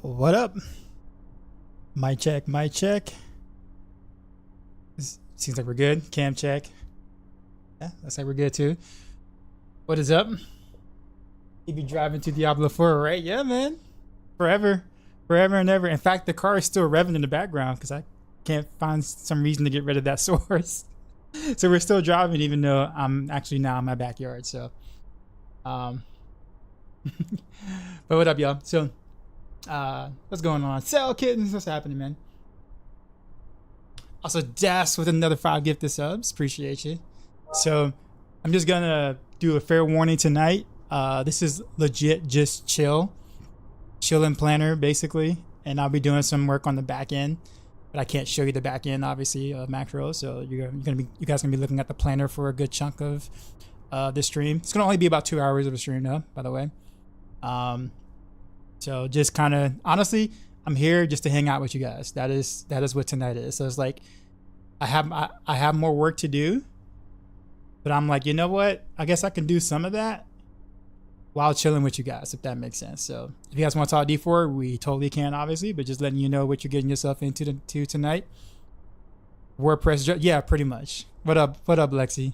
What up? Mic check, mic check. Seems like we're good. Cam check. Yeah, looks like we're good too. What is up? You be driving to Diablo 4, right? Yeah, man. Forever. Forever and ever. In fact, the car is still revving in the background because I can't find some reason to get rid of that source. So we're still driving even though I'm actually now in my backyard. So, um, but what up, y'all? So, what's going on? Cell kittens, what's happening, man? Also, Das with another 5 gifted subs. Appreciate you. So, I'm just gonna do a fair warning tonight. This is legit just chill and planner basically, and I'll be doing some work on the back end, but I can't show you the back end obviously of Maxroll. So you guys gonna be looking at the planner for a good chunk of this stream. It's gonna only be about 2 hours of a stream though, by the way. So just kind of honestly, I'm here just to hang out with you guys. That is what tonight is. So it's like I have more work to do, but I'm like, you know what? I guess I can do some of that while chilling with you guys, if that makes sense. So if you guys want to talk D4, we totally can, obviously, but just letting you know what you're getting yourself into tonight. WordPress, yeah, pretty much. What up, Lexi?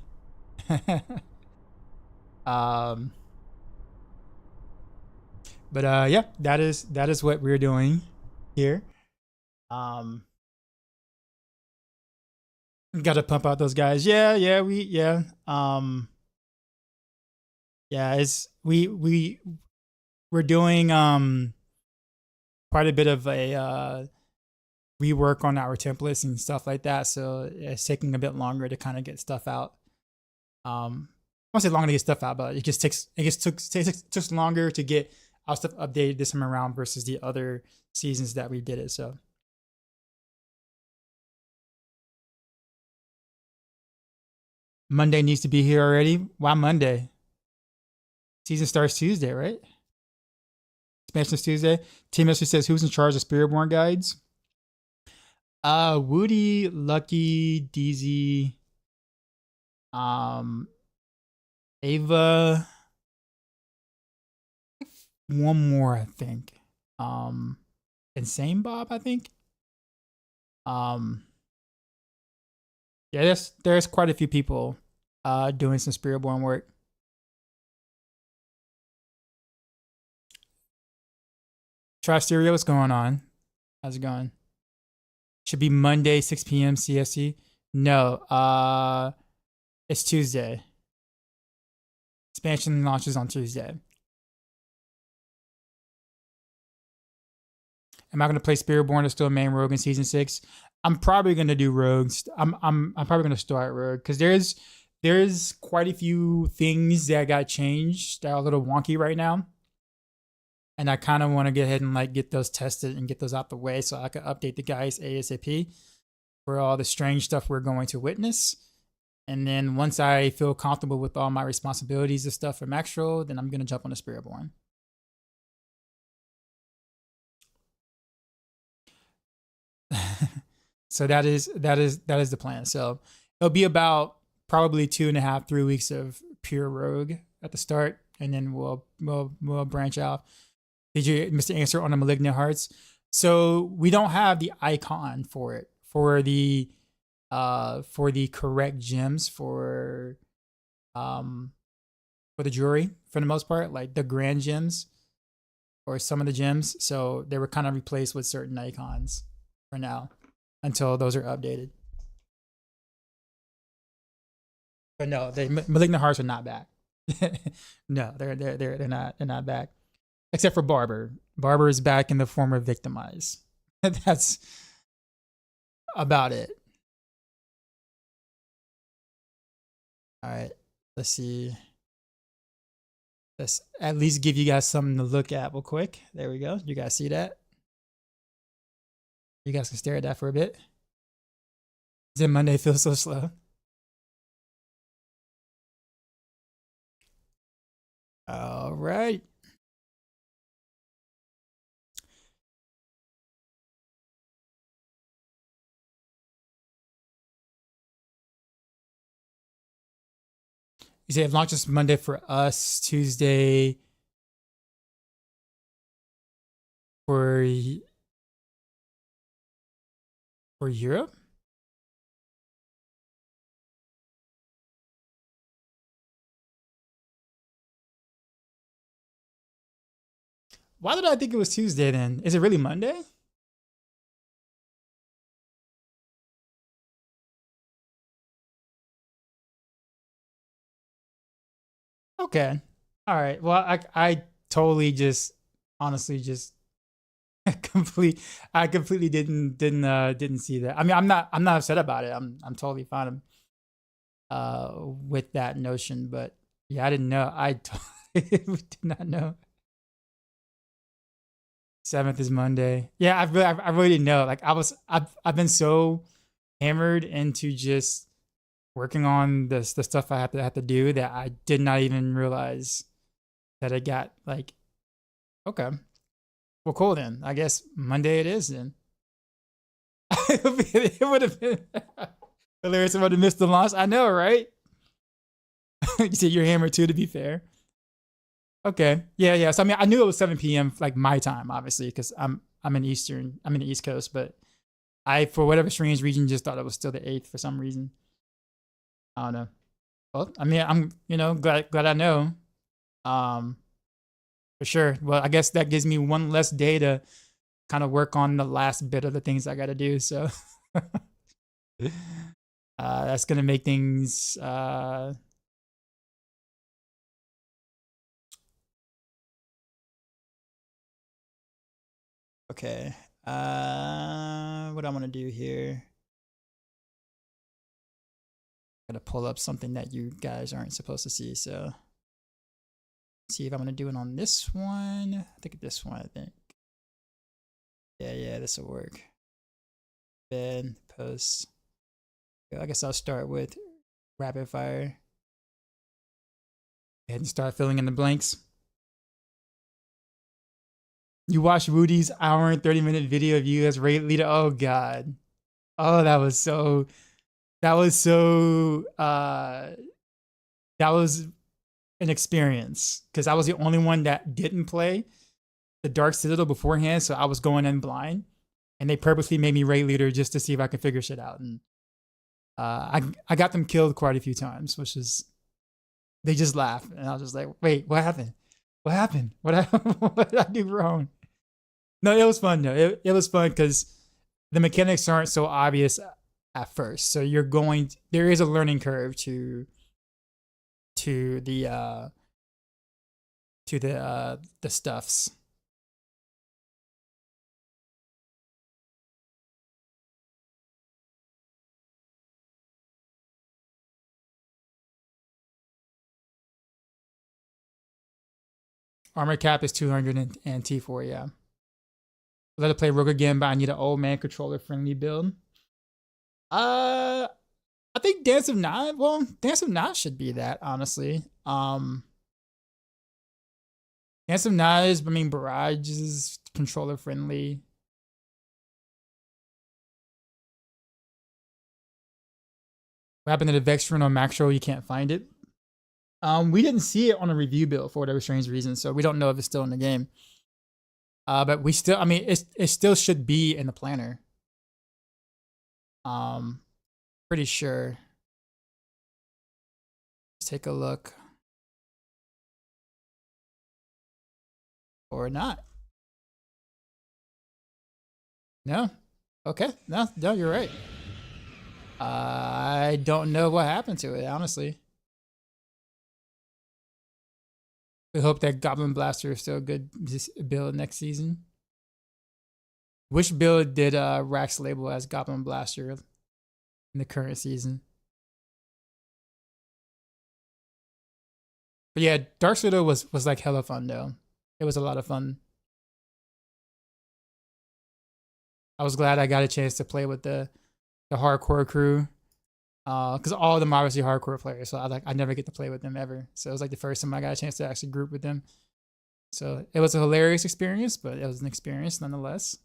But yeah, that is what we're doing here. Gotta pump out those guys. Yeah, it's we're doing quite a bit of a rework on our templates and stuff like that. So it's taking a bit longer to kind of get stuff out. I won't say longer to get stuff out, but it took longer to get our stuff updated this time around versus the other seasons that we did it. So Monday needs to be here already. Why Monday? Season starts Tuesday, right? Expansion's Tuesday. Team Master says, who's in charge of Spiritborn guides? Woody, Lucky, DZ, Ava, one more, I think. Insane Bob, I think. Yeah, there's quite a few people doing some Spiritborn work. Tri-Stereo, what's going on? How's it going? Should be Monday, 6 p.m. CST. No, it's Tuesday. Expansion launches on Tuesday. Am I going to play Spiritborn or still main Rogue in season 6? I'm probably going to do Rogues. I'm probably going to start Rogue because there's quite a few things that got changed that are a little wonky right now. And I kind of want to get ahead and like get those tested and get those out the way so I can update the guys ASAP for all the strange stuff we're going to witness. And then once I feel comfortable with all my responsibilities and stuff for Maxroll, then I'm going to jump on the Spiritborn. So that is the plan. So it'll be about probably 2.5, 3 weeks of pure Rogue at the start, and then we'll branch out. Did you miss the answer on the Malignant Hearts? So we don't have the icon for it for the correct gems for the jury for the most part, like the grand gems or some of the gems. So they were kind of replaced with certain icons for now until those are updated. But no, the Malignant Hearts are not back. No, they're not back. Except for Barber. Barber is back in the form of Victimize. That's about it. All right, let's see. Let's at least give you guys something to look at real quick. There we go. You guys see that? You guys can stare at that for a bit. Does Monday feel so slow? All right. You say it launches Monday for us, Tuesday for for Europe. Why did I think it was Tuesday then? Is it really Monday? Okay. All right. Well, I totally just honestly just complete I completely didn't see that. I mean, I'm not upset about it. I'm totally fine with that notion, but yeah, I didn't know. I totally did not know. 7th is Monday. Yeah, I really didn't know. Like I've been so hammered into just working on the stuff I have to do that I did not even realize that it got like okay. Well, cool then. I guess Monday it is then. It would have been hilarious if I would have missed the launch. I know, right? You said you're hammered too, to be fair. Okay. Yeah, yeah. So I mean, I knew it was 7 p.m. like my time, obviously, because I'm in Eastern. I'm in the East Coast, but I, for whatever strange reason, just thought it was still the 8th for some reason. I don't know. Well, I mean, I'm glad I know. Um, for sure. Well, I guess that gives me one less day to kind of work on the last bit of the things I got to do. So that's gonna make things okay. What I'm gonna do here? I'm gonna pull up something that you guys aren't supposed to see. So see if I'm gonna do it on this one. I think this one. I think. Yeah, yeah, this will work. Then post. I guess I'll start with rapid fire. And start filling in the blanks. You watched Woody's hour and 30-minute video of you as raid leader. Oh god. Oh, that was so that was an experience because I was the only one that didn't play the Dark Citadel beforehand, so I was going in blind, and they purposely made me raid leader just to see if I could figure shit out. And I got them killed quite a few times, which is they just laugh, and I was just like, wait, what happened? What happened? What did I do wrong? No, it was fun though. It was fun because the mechanics aren't so obvious at first, so there is a learning curve to the stuffs. Armor cap is 200 and T4, yeah. Let it play Rogue again, but I need an old man controller friendly build. I think Dance of Nine. Well, Dance of Nine should be that, honestly. Dance of Nine is, I mean, Barrage is controller friendly. What happened to the Vex rune on Maxroll? You can't find it. We didn't see it on a review build for whatever strange reason, so we don't know if it's still in the game. But we still, I mean, it still should be in the planner. Pretty sure. Let's take a look. Or not. No. Okay. No, you're right. I don't know what happened to it, honestly. We hope that Goblin Blaster is still a good build next season. Which build did Rax label as Goblin Blaster in the current season? But yeah, Dark Citadel was like hella fun though. It was a lot of fun. I was glad I got a chance to play with the hardcore crew. Because all of them are obviously hardcore players, so I never get to play with them ever. So it was like the first time I got a chance to actually group with them. So it was a hilarious experience, but it was an experience nonetheless.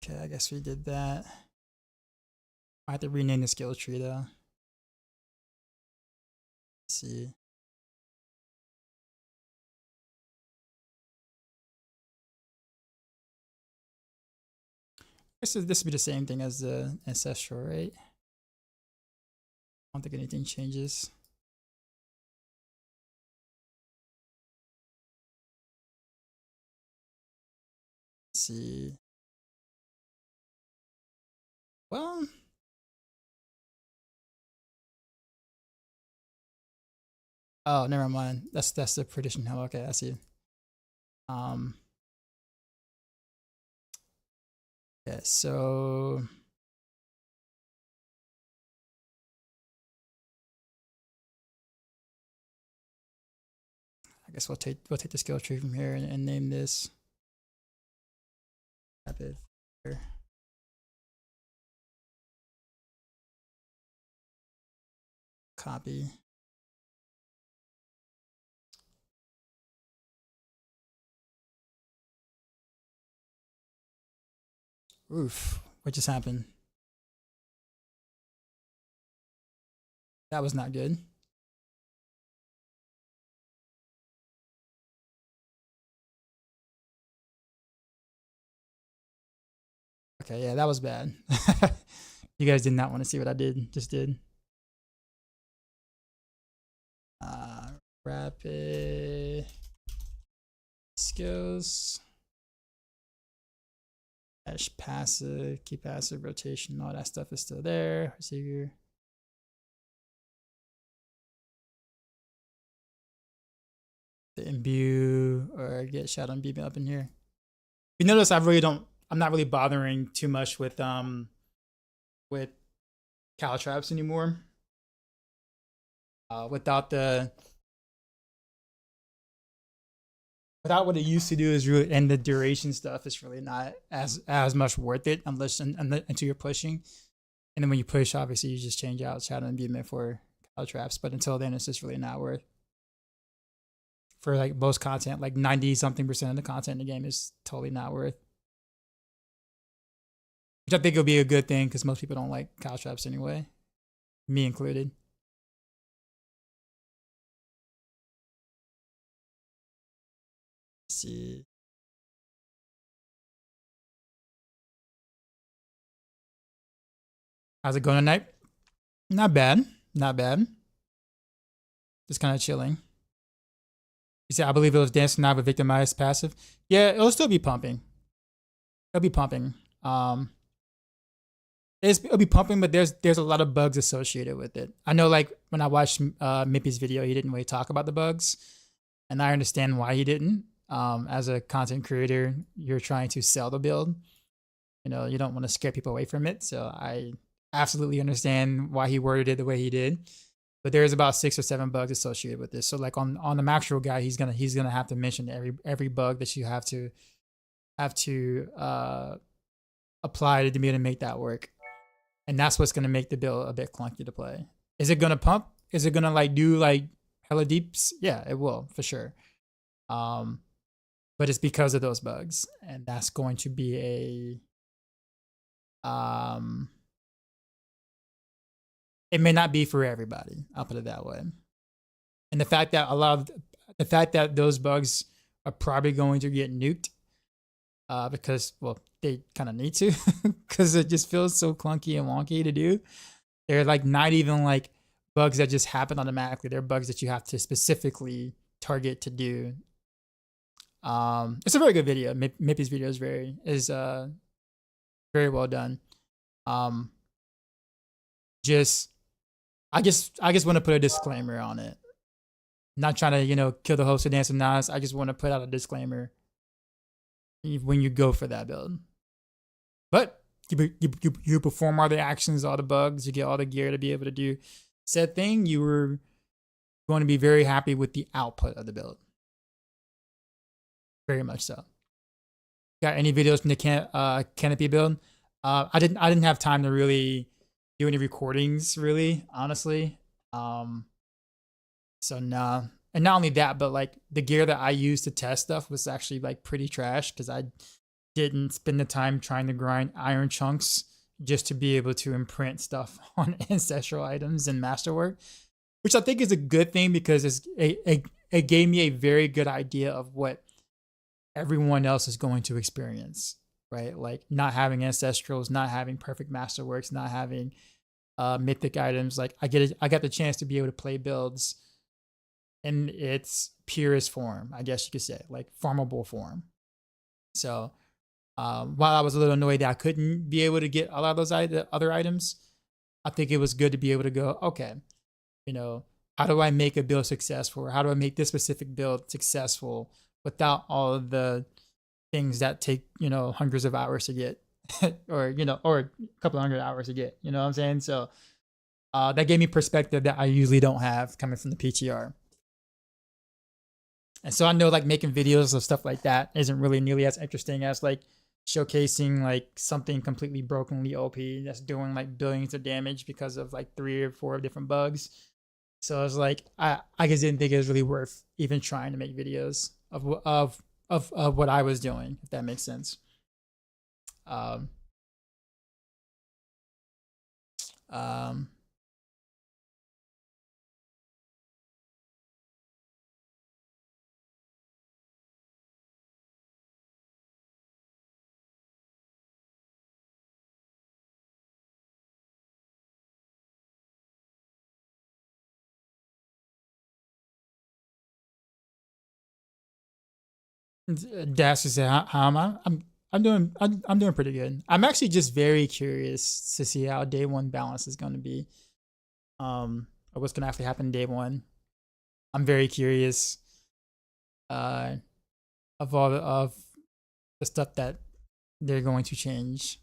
Okay, I guess we did that. I have to rename the skill tree though. Let's see. This would be the same thing as the ancestral, right? I don't think anything changes. Let's see. Well, oh, never mind. That's the prediction. Oh, okay, I see. Yeah, so I guess we'll take the skill tree from here and name this rapid fire. Copy. Oof, what just happened? That was not good. Okay, yeah, that was bad. You guys did not want to see what I just did. Rapid skills. Dash passive, key passive, rotation, all that stuff is still there. Heartseeker. The imbue or get shadow and beam up in here. You notice I'm not really bothering too much with caltraps anymore. Without what it used to do is really, and the duration stuff is really not as much worth it until you're pushing. And then when you push, obviously you just change out shadow and beam for caltraps. But until then, it's just really not worth. For like most content, like 90-something% of the content in the game is totally not worth. Which I think will be a good thing because most people don't like caltraps anyway, me included. Let's see. How's it going tonight? Not bad. Not bad. Just kind of chilling. You said, I believe it was dancing now with victimized passive. Yeah, it'll still be pumping. It'll be pumping. It'll be pumping, but there's a lot of bugs associated with it. I know, like when I watched Mippy's video, he didn't really talk about the bugs, and I understand why he didn't. As a content creator, you're trying to sell the build. You know, you don't want to scare people away from it. So I absolutely understand why he worded it the way he did. But there's about 6 or 7 bugs associated with this. So like on the Maxroll guy, he's gonna have to mention every bug that you have to apply to be able to make that work. And that's what's gonna make the build a bit clunky to play. Is it gonna pump? Is it gonna like do like hella deeps? Yeah, it will for sure. But it's because of those bugs, and that's going to be it may not be for everybody. I'll put it that way. And the fact that those bugs are probably going to get nuked, because well, they kind of need to, because it just feels so clunky and wonky to do. They're like not even like bugs that just happen automatically. They're bugs that you have to specifically target to do. It's a very good video. Mippy's video is very well done. I just want to put a disclaimer on it. Not trying to, kill the host of Dance and Nas. I just want to put out a disclaimer when you go for that build. But you perform all the actions, all the bugs, you get all the gear to be able to do said thing. You were going to be very happy with the output of the build. Very much so. Got any videos from the canopy build? I didn't have time to really do any recordings, really, honestly. So nah. And not only that, but like the gear that I used to test stuff was actually like pretty trash because I didn't spend the time trying to grind iron chunks just to be able to imprint stuff on ancestral items and masterwork, which I think is a good thing because it gave me a very good idea of what everyone else is going to experience, right? Like not having ancestrals, not having perfect masterworks, not having mythic items. Like I got the chance to be able to play builds in its purest form, I guess you could say, like farmable form. So while I was a little annoyed that I couldn't be able to get a lot of those other items, I think it was good to be able to go, okay, you know, how do I make a build successful? Or how do I make this specific build successful without all of the things that take, you know, hundreds of hours to get or, you know, or a couple of hundred hours to get, you know what I'm saying? So that gave me perspective that I usually don't have coming from the PTR. And so I know like making videos of stuff like that isn't really nearly as interesting as like showcasing like something completely brokenly OP that's doing like billions of damage because of like 3 or 4 different bugs. So I was like, I just didn't think it was really worth even trying to make videos of what I was doing, if that makes sense. Um, um, Dash is how am I? I'm doing pretty good. I'm actually just very curious to see how day one balance is going to be. Or what's going to actually happen day one. I'm very curious uh of all of the stuff that they're going to change.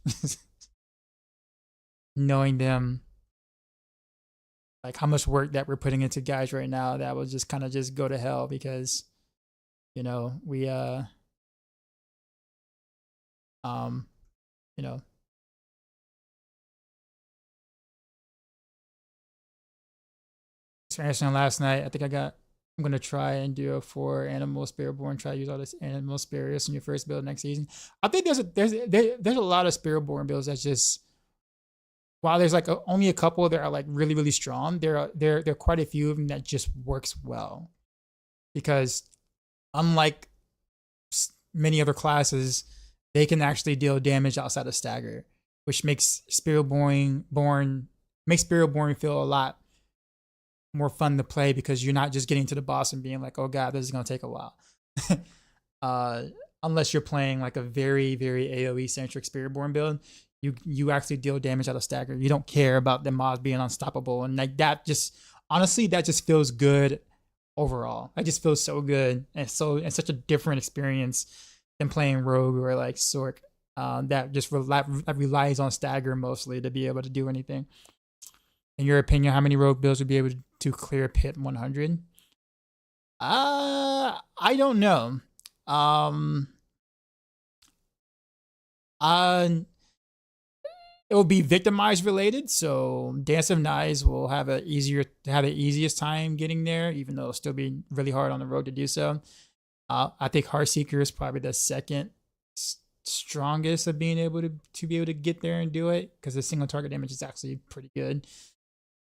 Knowing them, like how much work that we're putting into guys right now, that will just kind of just go to hell because you know we um you know experiencing last night. I think I'm gonna try and do a 4 animal spiritborn. Try to use all this animal spirits in your first build next season. I think there's a lot of spiritborn builds that's just, while there's like only a couple that are like really strong, there are quite a few of them that just works well because unlike many other classes, they can actually deal damage outside of stagger, which makes Spiritborn feel a lot more fun to play because you're not just getting to the boss and being like, oh god, this is gonna take a while. uh, unless you're playing like a very AoE centric Spiritborn build, you actually deal damage out of stagger. You don't care about the mobs being unstoppable, and like that just honestly that just feels good overall. That just feels so good and such a different experience than playing rogue or like Sork. That just relies on stagger mostly to be able to do anything. In your opinion, how many rogue builds would be able to clear pit 100? I don't know. Uh, it will be victimized related, so Dance of Knives will have the easiest time getting there, even though it'll still be really hard on the road to do so. I think Heartseeker is probably the second strongest of being able to be able to get there and do it because the single target damage is actually pretty good.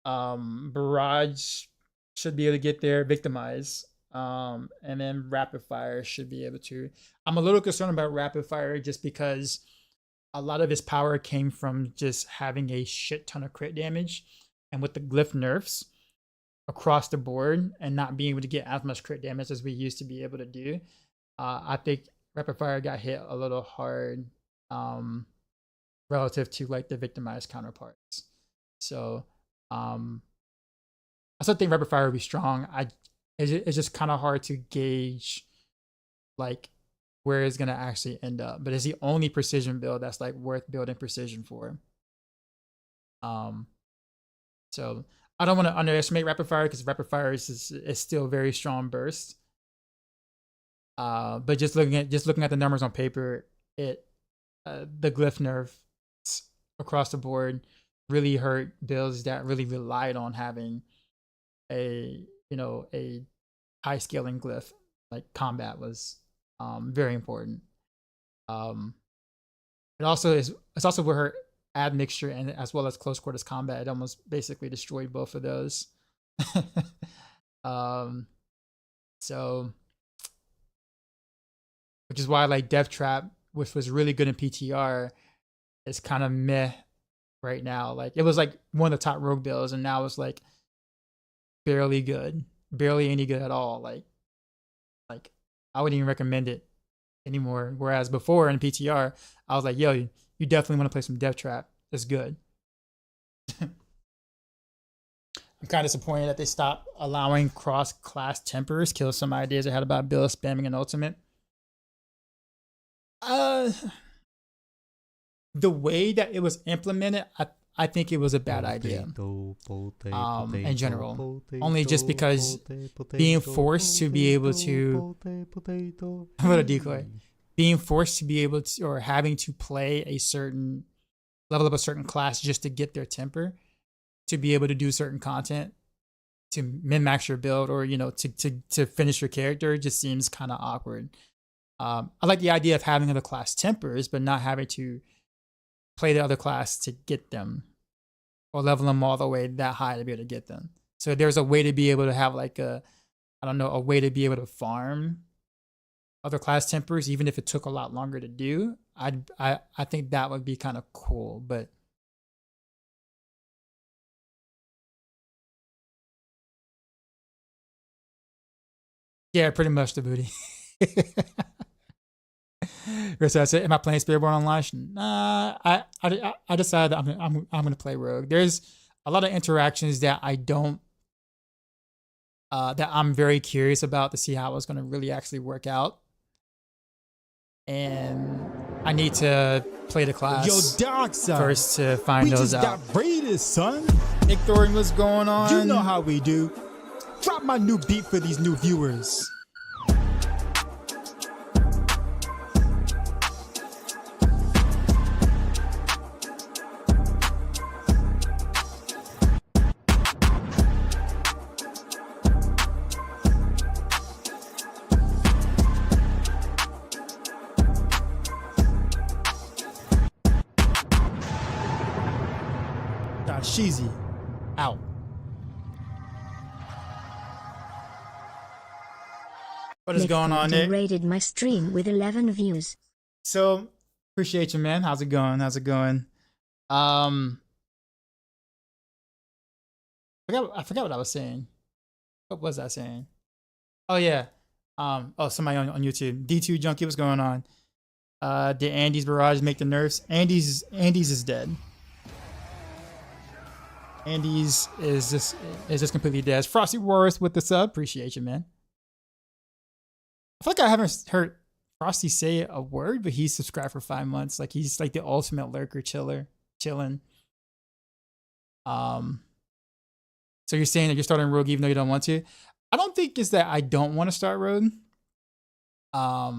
Barrage should be able to get there, victimize. And then rapid fire should be able to. I'm a little concerned about rapid fire just because a lot of his power came from just having a shit ton of crit damage, and with the glyph nerfs across the board and not being able to get as much crit damage as we used to be able to do, I think rapid fire got hit a little hard relative to like the victimized counterparts. So I still think rapid fire would be strong. It's just kind of hard to gauge like where it's gonna actually end up. But it's the only precision build that's like worth building precision for. So I don't want to underestimate rapid fire because rapid fire is still very strong burst. But just looking at the numbers on paper, the glyph nerf across the board really hurt builds that really relied on having a high scaling glyph. Like combat was very important. it's also with her admixture and as well as close quarters combat. It almost basically destroyed both of those. So which is why like Death Trap, which was really good in PTR, is kind of meh right now. Like it was like one of the top rogue builds, and now it's like barely good, barely any good at all. Like I wouldn't even recommend it anymore. Whereas before in PTR, I was like, yo, you definitely want to play some Death Trap. It's good. I'm kind of disappointed that they stopped allowing cross-class tempers. Kill some ideas I had about build spamming and ultimate. The way that it was implemented, I think it was a bad idea. In general, only just because being forced to be able to what a decoy, being forced to be able to or having to play a certain level of a certain class just to get their temper, to be able to do certain content, to min-max your build, or to finish your character, just seems kind of awkward. I like the idea of having other class tempers, but not having to play the other class to get them or level them all the way that high to be able to get them. So there's a way to be able to have like a way to be able to farm other class tempers, even if it took a lot longer to do. I think that would be kind of cool, but yeah, pretty much the booty. So I said, am I playing Spiritborn on launch? Nah, I decided that I'm gonna play Rogue. There's a lot of interactions that I don't that I'm very curious about to see how it's gonna really actually work out, and I need to play the class first to find those out. Got raided, son. Nick Thornton, what's going on? You know how we do. Drop my new beat for these new viewers. Sheezy out. What is going on, Nick? Rated my stream with 11 views. So appreciate you, man. How's it going? How's it going? I forgot what I was saying. What was I saying? Oh yeah. Somebody on YouTube. D2 Junkie, what's going on? Did Andy's Barrage make the nerfs? Andy's is dead. Andy's is just completely dead. Frosty Warris with the sub. Appreciate you, man. I feel like I haven't heard Frosty say a word, but he's subscribed for 5 months. Like he's like the ultimate lurker chilling. So you're saying that you're starting Rogue even though you don't want to? I don't think it's that I don't want to start Rogue. I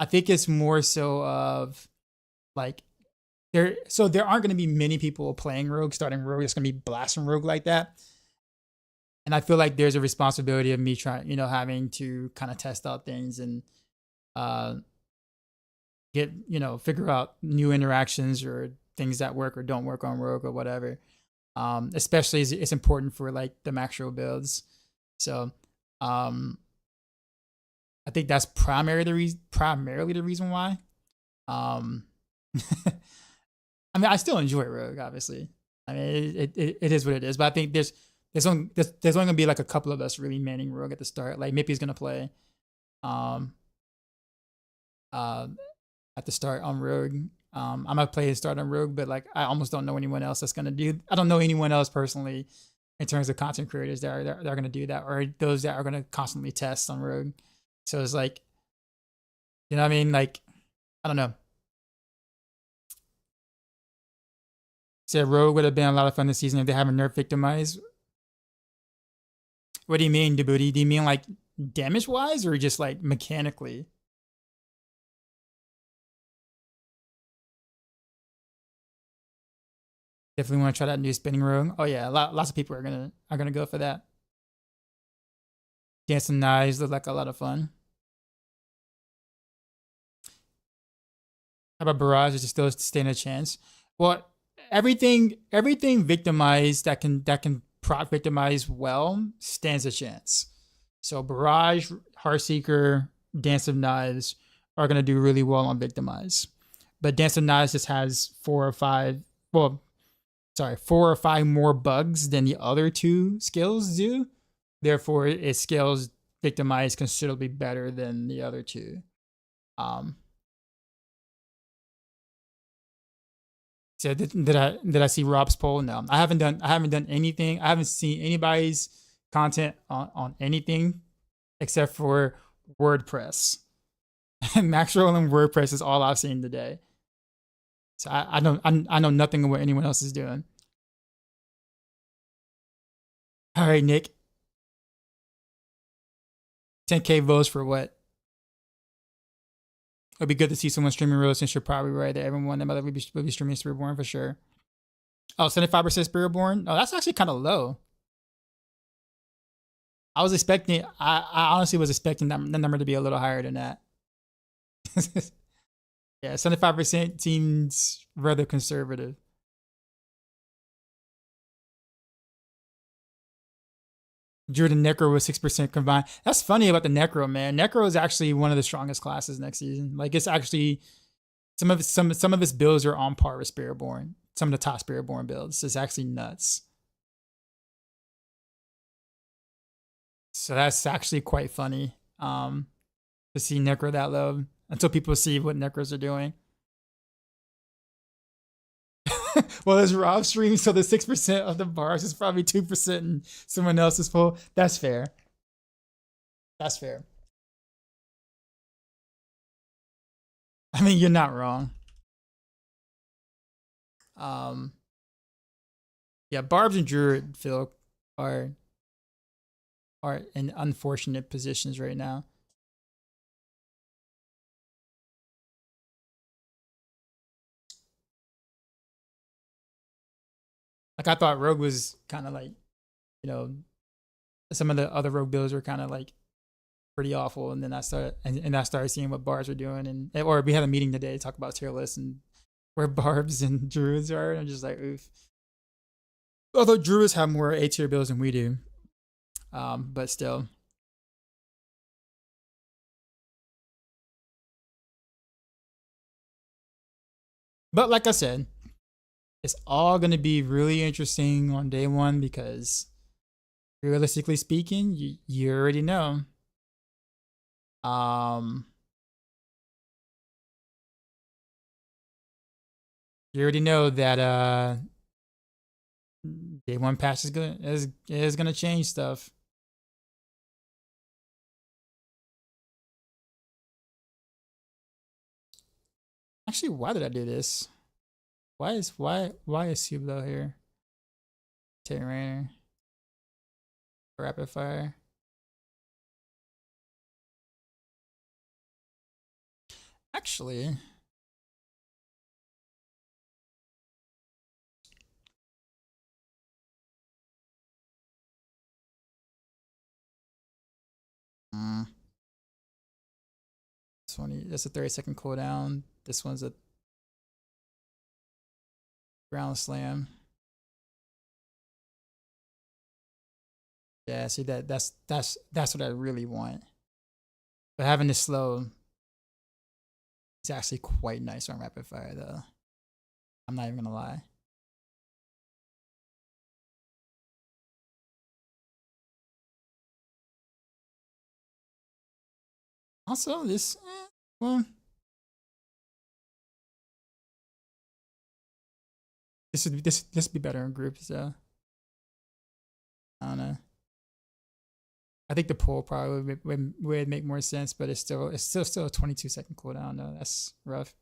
think it's more so of like there aren't going to be many people playing Rogue, starting Rogue. It's going to be blasting Rogue like that. And I feel like there's a responsibility of me trying, having to kind of test out things and figure out new interactions or things that work or don't work on Rogue or whatever. Especially as it's important for like the Maxroll builds. So I think that's primarily the reason why. I mean, I still enjoy Rogue, obviously. I mean, it is what it is. But I think there's only gonna be like a couple of us really manning Rogue at the start. Like Mippy's gonna play at the start on Rogue. I might play a start on Rogue, but like I almost don't know anyone else that's gonna do. I don't know anyone else personally in terms of content creators that are gonna do that, or those that are gonna constantly test on Rogue. So it's like, you know what I mean? Like, I don't know. Said Rogue would have been a lot of fun this season if they haven't nerfed Victimize. What do you mean, Djibouti? Do you mean like damage wise or just like mechanically? Definitely want to try that new spinning Rogue. Oh yeah, lots of people are gonna go for that. Dancing Knives look like a lot of fun. How about Barrage? Is it still stand a chance? Well, everything victimized that can proc victimize well stands a chance. So Barrage, Heartseeker, Dance of Knives are gonna do really well on victimize. But Dance of Knives just has 4 or 5 more bugs than the other two skills do. Therefore, it scales victimize considerably better than the other two. Um, so did I see Rob's poll? No, I haven't done anything. I haven't seen anybody's content on anything except for WordPress. Maxroll and WordPress is all I've seen today. So I know nothing of what anyone else is doing. All right, Nick. 10K votes for what? It'd be good to see someone streaming real since you're probably right that everyone that mother would be streaming Spiritborn for sure. Oh, 75% Spiritborn? Oh, that's actually kind of low. I honestly was expecting that number to be a little higher than that. Yeah, 75% seems rather conservative. Drew and Necro was 6% combined. That's funny about the Necro, man. Necro is actually one of the strongest classes next season. Like it's actually some of his builds are on par with Spiritborn. Some of the top Spiritborn builds. It's actually nuts. So that's actually quite funny. To see Necro that low until people see what Necros are doing. Well, there's Rob stream, so the 6% of the bars is probably 2% in someone else's poll. That's fair. That's fair. I mean, you're not wrong. Yeah, Barbs and Druid Phil are in unfortunate positions right now. Like I thought Rogue was kind of like, you know, some of the other Rogue builds were kind of like pretty awful, and then I started seeing what Barbs were doing, and or we had a meeting today to talk about tier lists and where Barbs and Druids are. And I'm just like, oof. Although Druids have more A tier builds than we do, but still. But like I said, it's all going to be really interesting on day one because realistically speaking, you already know. You already know that day one patch is gonna change stuff. Actually, why did I do this? Why is Sublo here? Terrainer. Rapid fire. Actually, that's a 30-second cooldown. This one's a ground slam. Yeah, see that's what I really want. But having this slow is actually quite nice on rapid fire though. I'm not even gonna lie. Also, this well, this would be better in groups though. I don't know. I think the pull probably would make more sense, but it's still a 22-second cooldown. No, that's rough.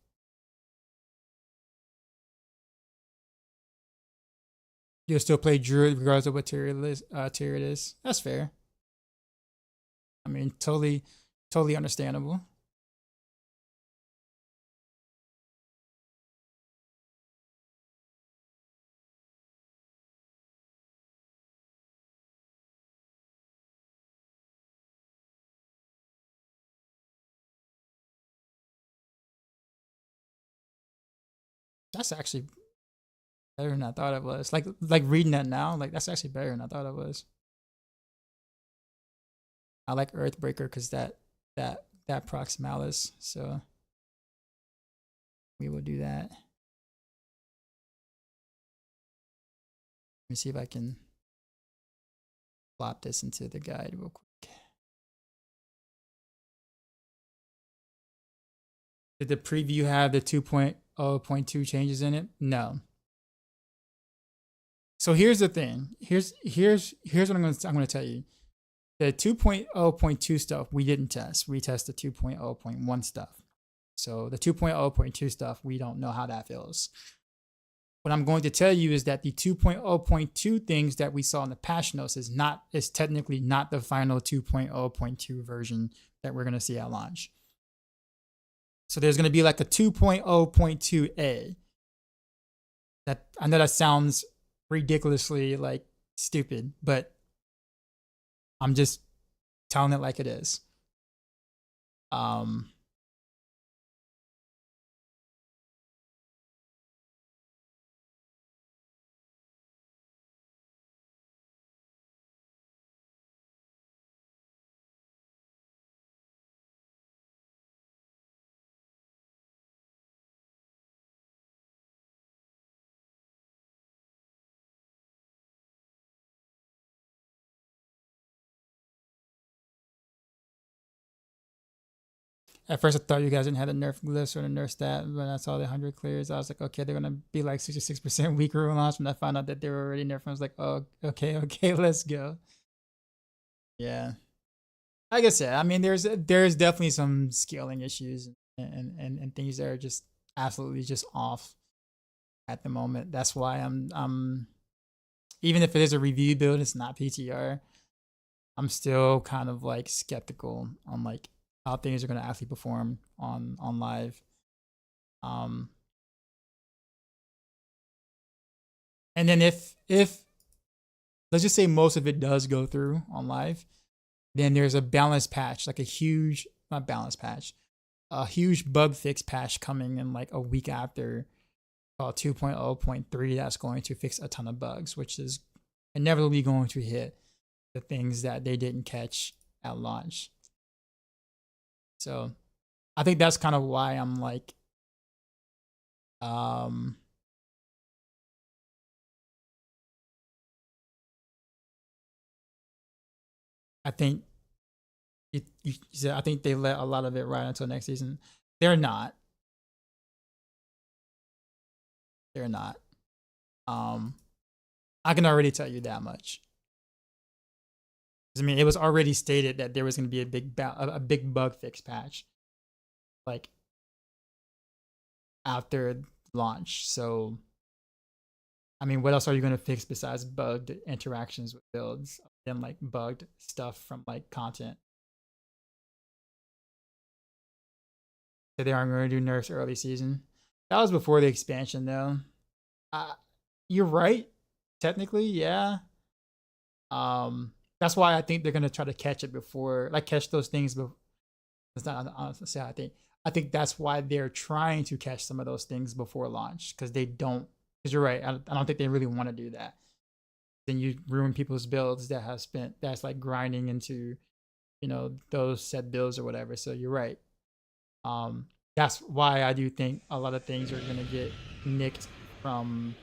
You'll still play Druid regardless of what tier it is. That's fair. I mean, totally understandable. That's actually better than I thought it was. Like reading that now, like that's actually better than I thought it was. I like Earthbreaker because that procs Malice, so we will do that. Let me see if I can plop this into the guide real quick. Did the preview have the 2.0.2 changes in it? No. So here's the thing. Here's what I'm gonna tell you. The 2.0.2 stuff we didn't test. We tested 2.0.1 stuff. So the 2.0.2 stuff, we don't know how that feels. What I'm going to tell you is that the 2.0.2 things that we saw in the patch notes is technically not the final 2.0.2 version that we're going to see at launch. So there's going to be like a 2.0.2a. That I know that sounds ridiculously like stupid, but I'm just telling it like it is. At first, I thought you guys didn't have the nerf glyphs or the nerf stat, but I saw the 100 clears. I was like, okay, they're gonna be like 66% weaker on launch. When I found out that they were already nerfed, I was like, oh, okay, let's go. Yeah, like I said, I mean, there's definitely some scaling issues and things that are just absolutely just off at the moment. That's why I'm even if it is a review build, it's not PTR. I'm still kind of like skeptical on like how things are going to actually perform on live. And then if let's just say most of it does go through on live, then there's a balance patch, like a huge not balance patch, a huge bug fix patch coming in like a week after, called 2.0.3, that's going to fix a ton of bugs, which is inevitably going to hit the things that they didn't catch at launch. So I think that's kind of why I'm like, I think I think they let a lot of it ride until next season. They're not. They're not. I can already tell you that much. I mean, it was already stated that there was going to be a big bug fix patch, like after launch. So, I mean, what else are you going to fix besides bugged interactions with builds and like bugged stuff from like content? So they aren't going to do nerfs early season. That was before the expansion, though. You're right, technically, yeah. That's why I think they're gonna try to catch it before, like catch those things. But it's not honestly. I think that's why they're trying to catch some of those things before launch, because they don't. Because you're right, I don't think they really want to do that. Then you ruin people's builds that's like grinding into, you know, those set builds or whatever. So you're right. That's why I do think a lot of things are gonna get nicked from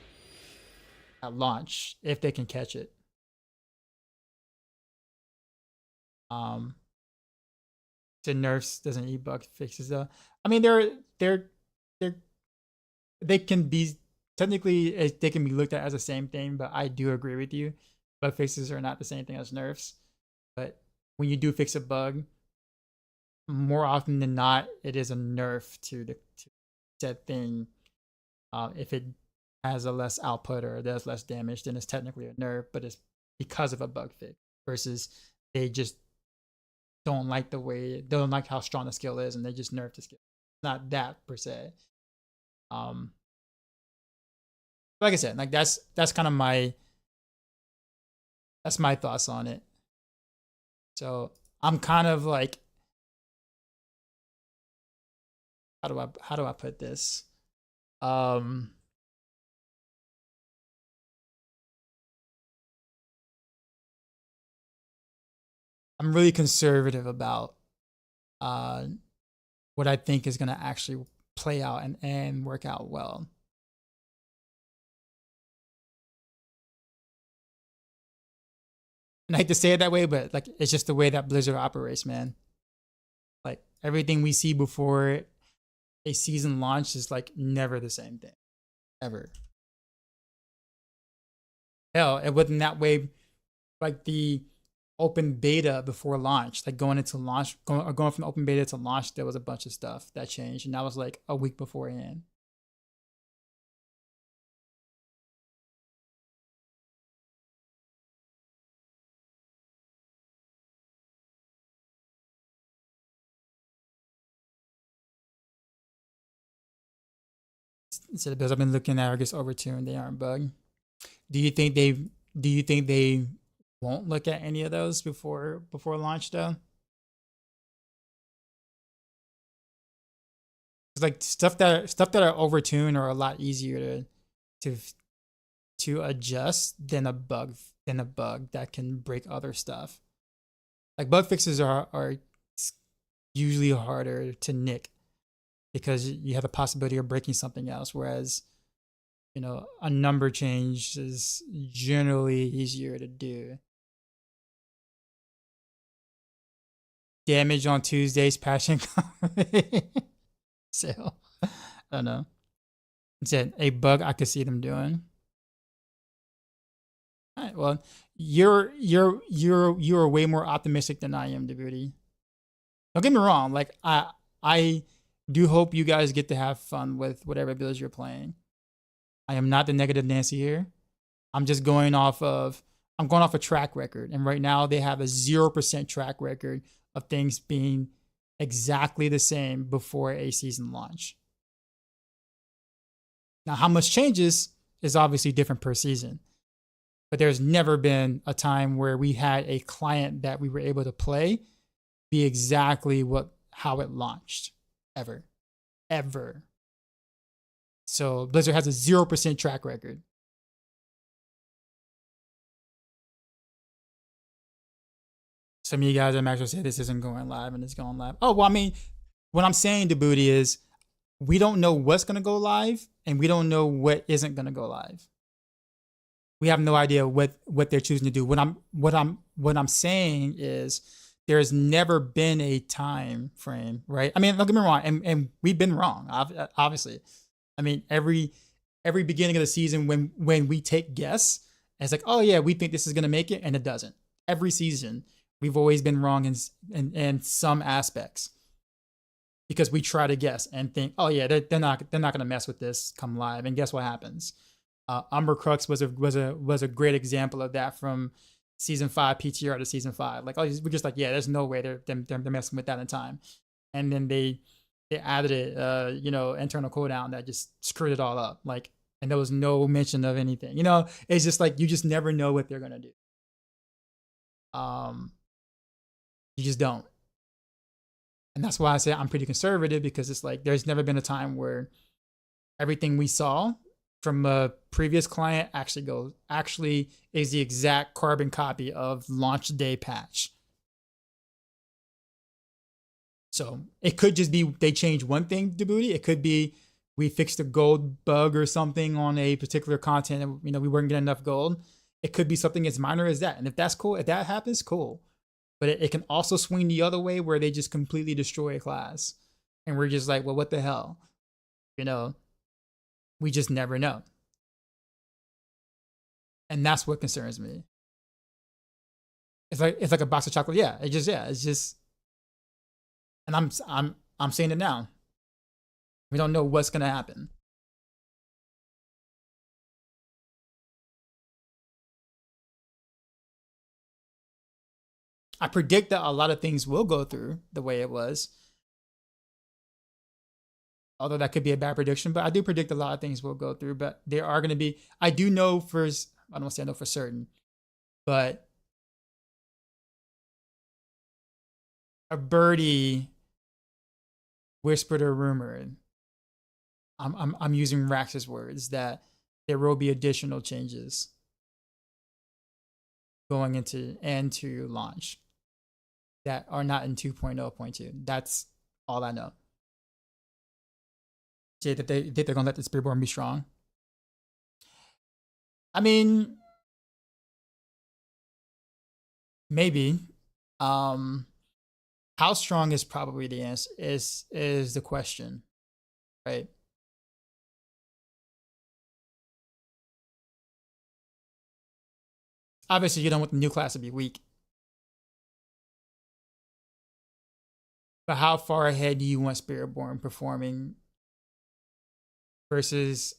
at launch if they can catch it. To nerfs doesn't eat bug fixes though. I mean, they can be technically they can be looked at as the same thing, but I do agree with you. Bug fixes are not the same thing as nerfs. But when you do fix a bug, more often than not, it is a nerf to said thing. If it has a less output or does less damage, then it's technically a nerf, but it's because of a bug fix. Versus they just don't like how strong the skill is, and they just nerf the skill. Not that per se. Like I said, like that's kind of my thoughts on it. So I'm kind of like, how do I put this? I'm really conservative about what I think is gonna actually play out and work out well. And I hate to say it that way, but like it's just the way that Blizzard operates, man. Like everything we see before a season launch is like never the same thing, ever. Hell, it wasn't that way. Like the open beta before launch, like going into launch, going from open beta to launch, there was a bunch of stuff that changed, and that was like a week beforehand. So the bills I've been looking at are just overtuned; they aren't bugged. Do you think they? Do you think they won't look at any of those before launch though? It's like stuff that are overtuned are a lot easier to to adjust than a bug that can break other stuff. Like bug fixes are usually harder to nick because you have the possibility of breaking something else, whereas a number change is generally easier to do. Damage on Tuesdays, passion sale. I don't know. It's a bug I could see them doing. All right, well, you're way more optimistic than I am, Djibouti. Don't get me wrong. Like I do hope you guys get to have fun with whatever builds you're playing. I am not the negative Nancy here. I'm just going off of a track record, and right now they have a 0% track record of things being exactly the same before a season launch. Now, how much changes is obviously different per season, but there's never been a time where we had a client that we were able to play be exactly how it launched, ever. So Blizzard has a 0% track record. Some of you guys at Maxroll say this isn't going live, and it's going live. Oh, well, I mean, what I'm saying to Booty is we don't know what's going to go live, and we don't know what isn't going to go live. We have no idea what they're choosing to do. What I'm saying is there's never been a time frame, right? I mean, don't get me wrong, and we've been wrong, obviously. I mean, every beginning of the season when we take guess, it's like, oh yeah, we think this is going to make it, and it doesn't. Every season we've always been wrong in some aspects because we try to guess and think, oh yeah, they're not going to mess with this come live, and guess what happens? Umber Crux was a great example of that from season 5 PTR to season 5. Like, oh, we're just like, yeah, there's no way they're messing with that in time, and then they added it, internal cooldown that just screwed it all up. Like, and there was no mention of anything. It's just like you just never know what they're gonna do. You just don't. And that's why I say I'm pretty conservative, because it's like there's never been a time where everything we saw from a previous client actually is the exact carbon copy of launch day patch. So it could just be they changed one thing, Djibouti. It could be we fixed a gold bug or something on a particular content, and we weren't getting enough gold. It could be something as minor as that. And if that's cool, if that happens, cool. But it can also swing the other way where they just completely destroy a class. And we're just like, well, what the hell? We just never know. And that's what concerns me. It's like a box of chocolate. Yeah, it's just, and I'm saying it now. We don't know what's gonna happen. I predict that a lot of things will go through the way it was. Although that could be a bad prediction, but I do predict a lot of things will go through. But there are going to be, I do know I don't want to say I know for certain, but a birdie whispered or rumored. I'm using Rax's words that there will be additional changes going into launch. that are not in 2.0.2. That's all I know. Say that they're gonna let the Spiritborn be strong. I mean, maybe. How strong is probably the answer is the question, right? Obviously, you don't want the new class to be weak. But how far ahead do you want Spiritborn performing versus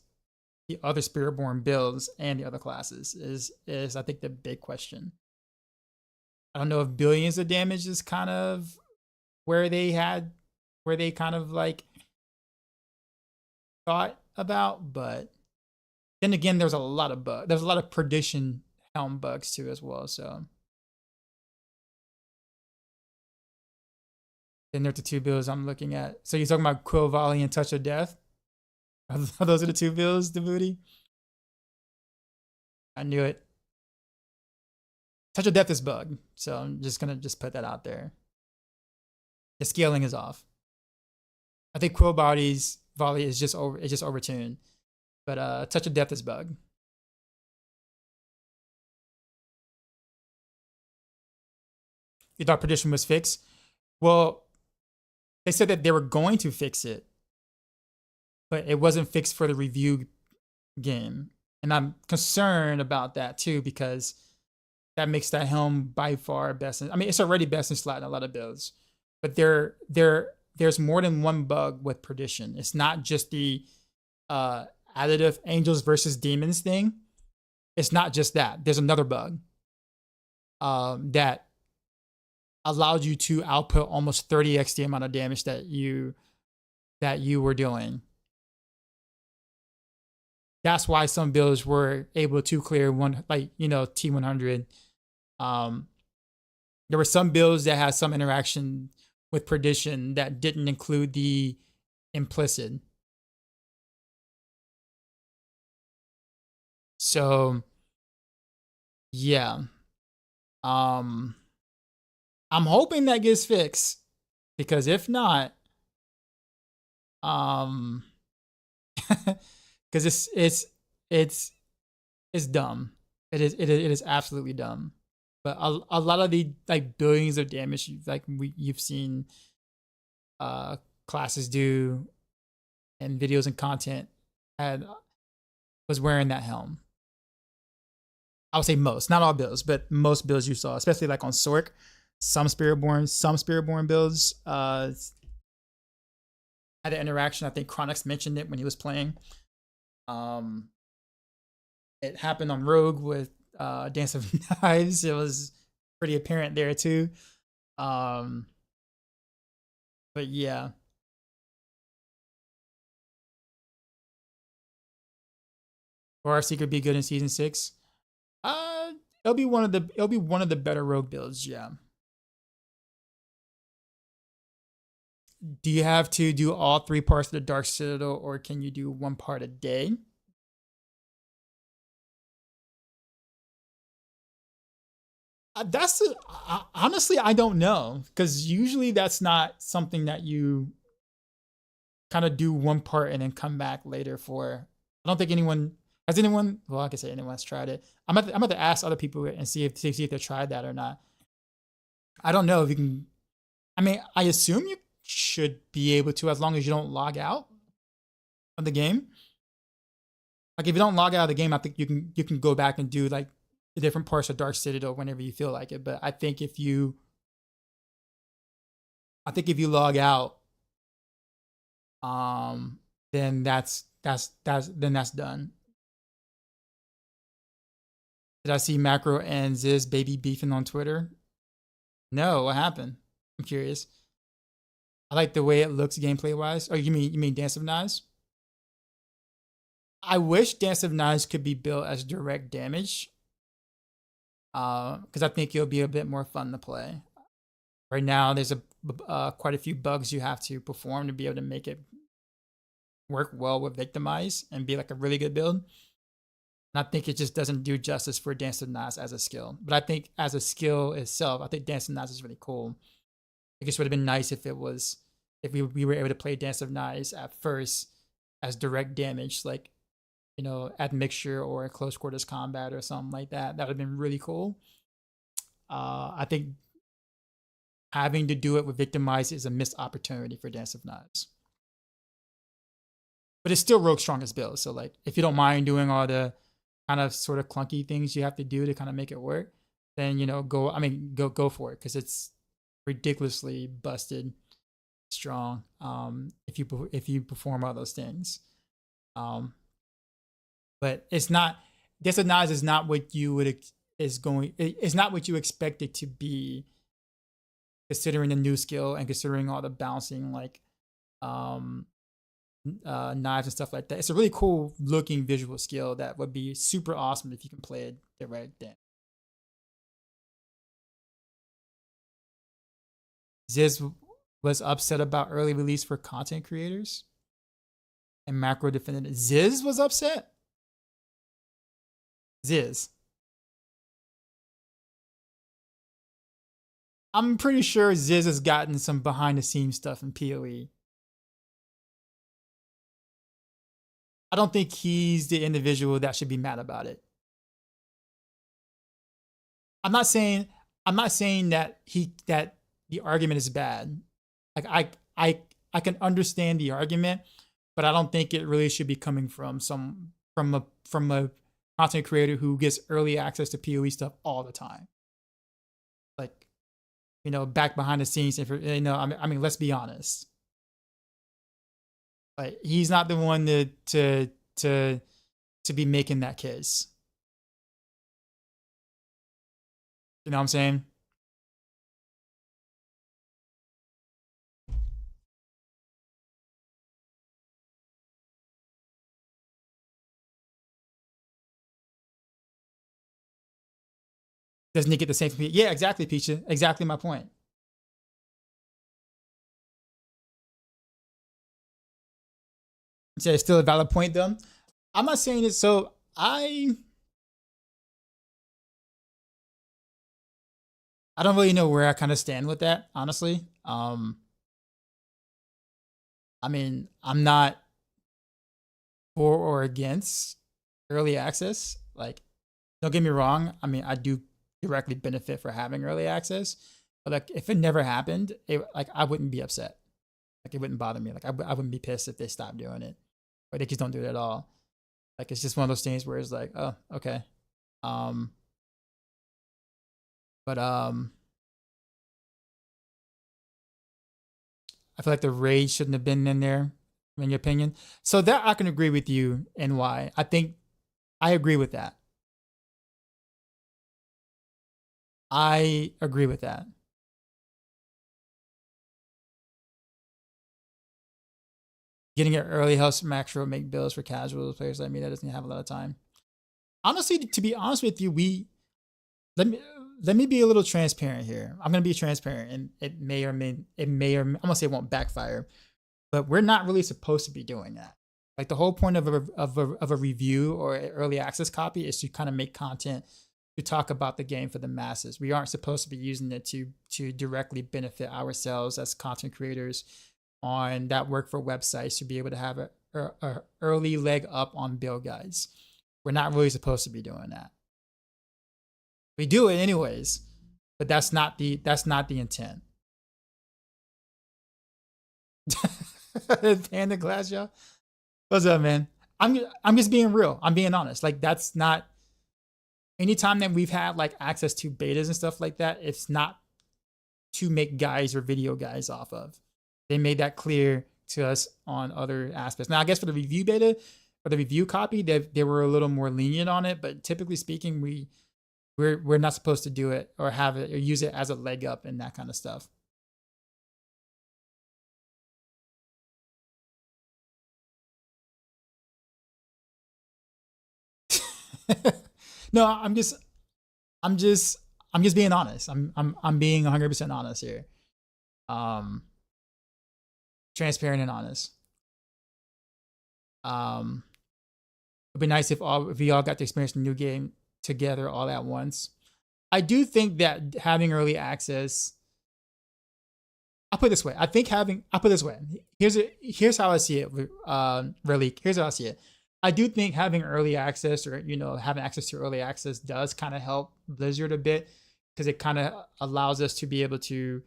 the other Spiritborn builds and the other classes is I think the big question. I don't know if billions of damage is kind of where they kind of like thought about, but then again, there's a lot of perdition helm bugs too as well. So then there's the two builds I'm looking at. So you're talking about Quill Volley and Touch of Death? Those are the two builds, the booty. I knew it. Touch of Death is bug, so I'm just gonna put that out there. The scaling is off. I think Quill Body's Volley is just overtuned, but Touch of Death is bug. You thought Perdition was fixed? Well, they said that they were going to fix it, but it wasn't fixed for the review game. And I'm concerned about that too, because that makes that helm by far best. I mean, it's already best in slot in a lot of builds, but there's more than one bug with Perdition. It's not just the additive angels versus demons thing. It's not just that. There's another bug that allowed you to output almost 30x the amount of damage that you were doing. That's why some builds were able to clear one, like, you know, T100. There were some builds that had some interaction with Perdition that didn't include the implicit. So, yeah. I'm hoping that gets fixed, because if not, because it's dumb. It is absolutely dumb. But a lot of the like billions of damage you've seen classes do and videos and content was wearing that helm. I would say most, not all builds, but most builds you saw, especially like on Sork, some Spiritborn builds had an interaction. I think Chronix mentioned it when he was playing. It happened on Rogue with Dance of Knives. It was pretty apparent there too. But yeah. Or Heartseeker be good in season 6. It'll be one of the better Rogue builds, yeah. Do you have to do all 3 parts of the Dark Citadel, or can you do 1 part a day? Honestly, I don't know, because usually that's not something that you kind of do 1 part and then come back later for. I don't think anyone. Well, I can say anyone's tried it. I'm about to ask other people and see if they tried that or not. I don't know if you can. I mean, I assume you should be able to, as long as you don't log out of the game. Like if you don't log out of the game, I think you can go back and do like the different parts of Dark Citadel whenever you feel like it. But I think if you log out, then that's done. Did I see Maxroll and Ziz baby beefing on Twitter? No, what happened? I'm curious. I like the way it looks gameplay wise. Oh, you mean Dance of Knives? I wish Dance of Knives could be built as direct damage. Because I think it'll be a bit more fun to play. Right now, there's quite a few bugs you have to perform to be able to make it work well with Victimize and be like a really good build. And I think it just doesn't do justice for Dance of Knives as a skill. But I think as a skill itself, I think Dance of Knives is really cool. It just would have been nice if we were able to play Dance of Knives at first as direct damage, like, you know, at mixture or close quarters combat or something like that. That would have been really cool. I think having to do it with Victimize is a missed opportunity for Dance of Knives. But it's still Rogue's strongest build. So like, if you don't mind doing all the kind of sort of clunky things you have to do to kind of make it work, then, you know, go for it, because it's ridiculously busted strong if you perform all those things. But it's not, Dance of Knives is not what you would it's not what you expect it to be, considering the new skill and considering all the bouncing like knives and stuff like that. It's a really cool looking visual skill that would be super awesome if you can play it the right then. Ziz was upset about early release for content creators, and Macro defended it. Ziz was upset? Ziz. I'm pretty sure Ziz has gotten some behind the scenes stuff in PoE. I don't think he's the individual that should be mad about it. I'm not saying that the argument is bad. Like I can understand the argument, but I don't think it really should be coming from a content creator who gets early access to PoE stuff all the time. Like, you know, back behind the scenes, if you know, I mean, let's be honest. Like, he's not the one to be making that case. You know what I'm saying? Doesn't he get the same from Peach? Yeah, exactly, Peacha. Exactly my point. So it's still a valid point, though. I'm not saying it. So I don't really know where I kind of stand with that, honestly. I mean, I'm not for or against early access. Like, don't get me wrong. I mean, I do directly benefit for having early access, but like, if it never happened, I wouldn't be upset. Like, it wouldn't bother me. Like, I wouldn't be pissed if they stopped doing it, or they just don't do it at all. Like, it's just one of those things where it's like, oh, okay. But I feel like the raid shouldn't have been in there, in your opinion. So that I can agree with you, and why. I think I agree with that. I agree with that. Getting it early helps Maxroll make builds for casual players like me that doesn't have a lot of time. Honestly, to be honest with you, let me be a little transparent here. I'm gonna be transparent, and it may or I'm gonna say it won't backfire, but we're not really supposed to be doing that. Like, the whole point of a review or an early access copy is to kind of make content to talk about the game for the masses. We aren't supposed to be using it to directly benefit ourselves as content creators on that work for websites to be able to have a early leg up on build guides. We're not really supposed to be doing that. We do it anyways, but that's not the intent. Panda glass, y'all. What's up, man? I'm just being real. I'm being honest. Like, that's not, anytime that we've had like access to betas and stuff like that, it's not to make guides or video guides off of. They made that clear to us on other aspects. Now, I guess for the review beta or the review copy, they were a little more lenient on it, but typically speaking, we're not supposed to do it or have it or use it as a leg up and that kind of stuff. No, I'm just being honest. I'm being 100% honest here. Transparent and honest. It'd be nice if we all got to experience the new game together all at once. I do think that having early access I'll put it this way. I'll put it this way. Here's how I see it. Really, here's how I see it. I do think having early access, or having access to early access, does kind of help Blizzard a bit, because it kind of allows us to be able to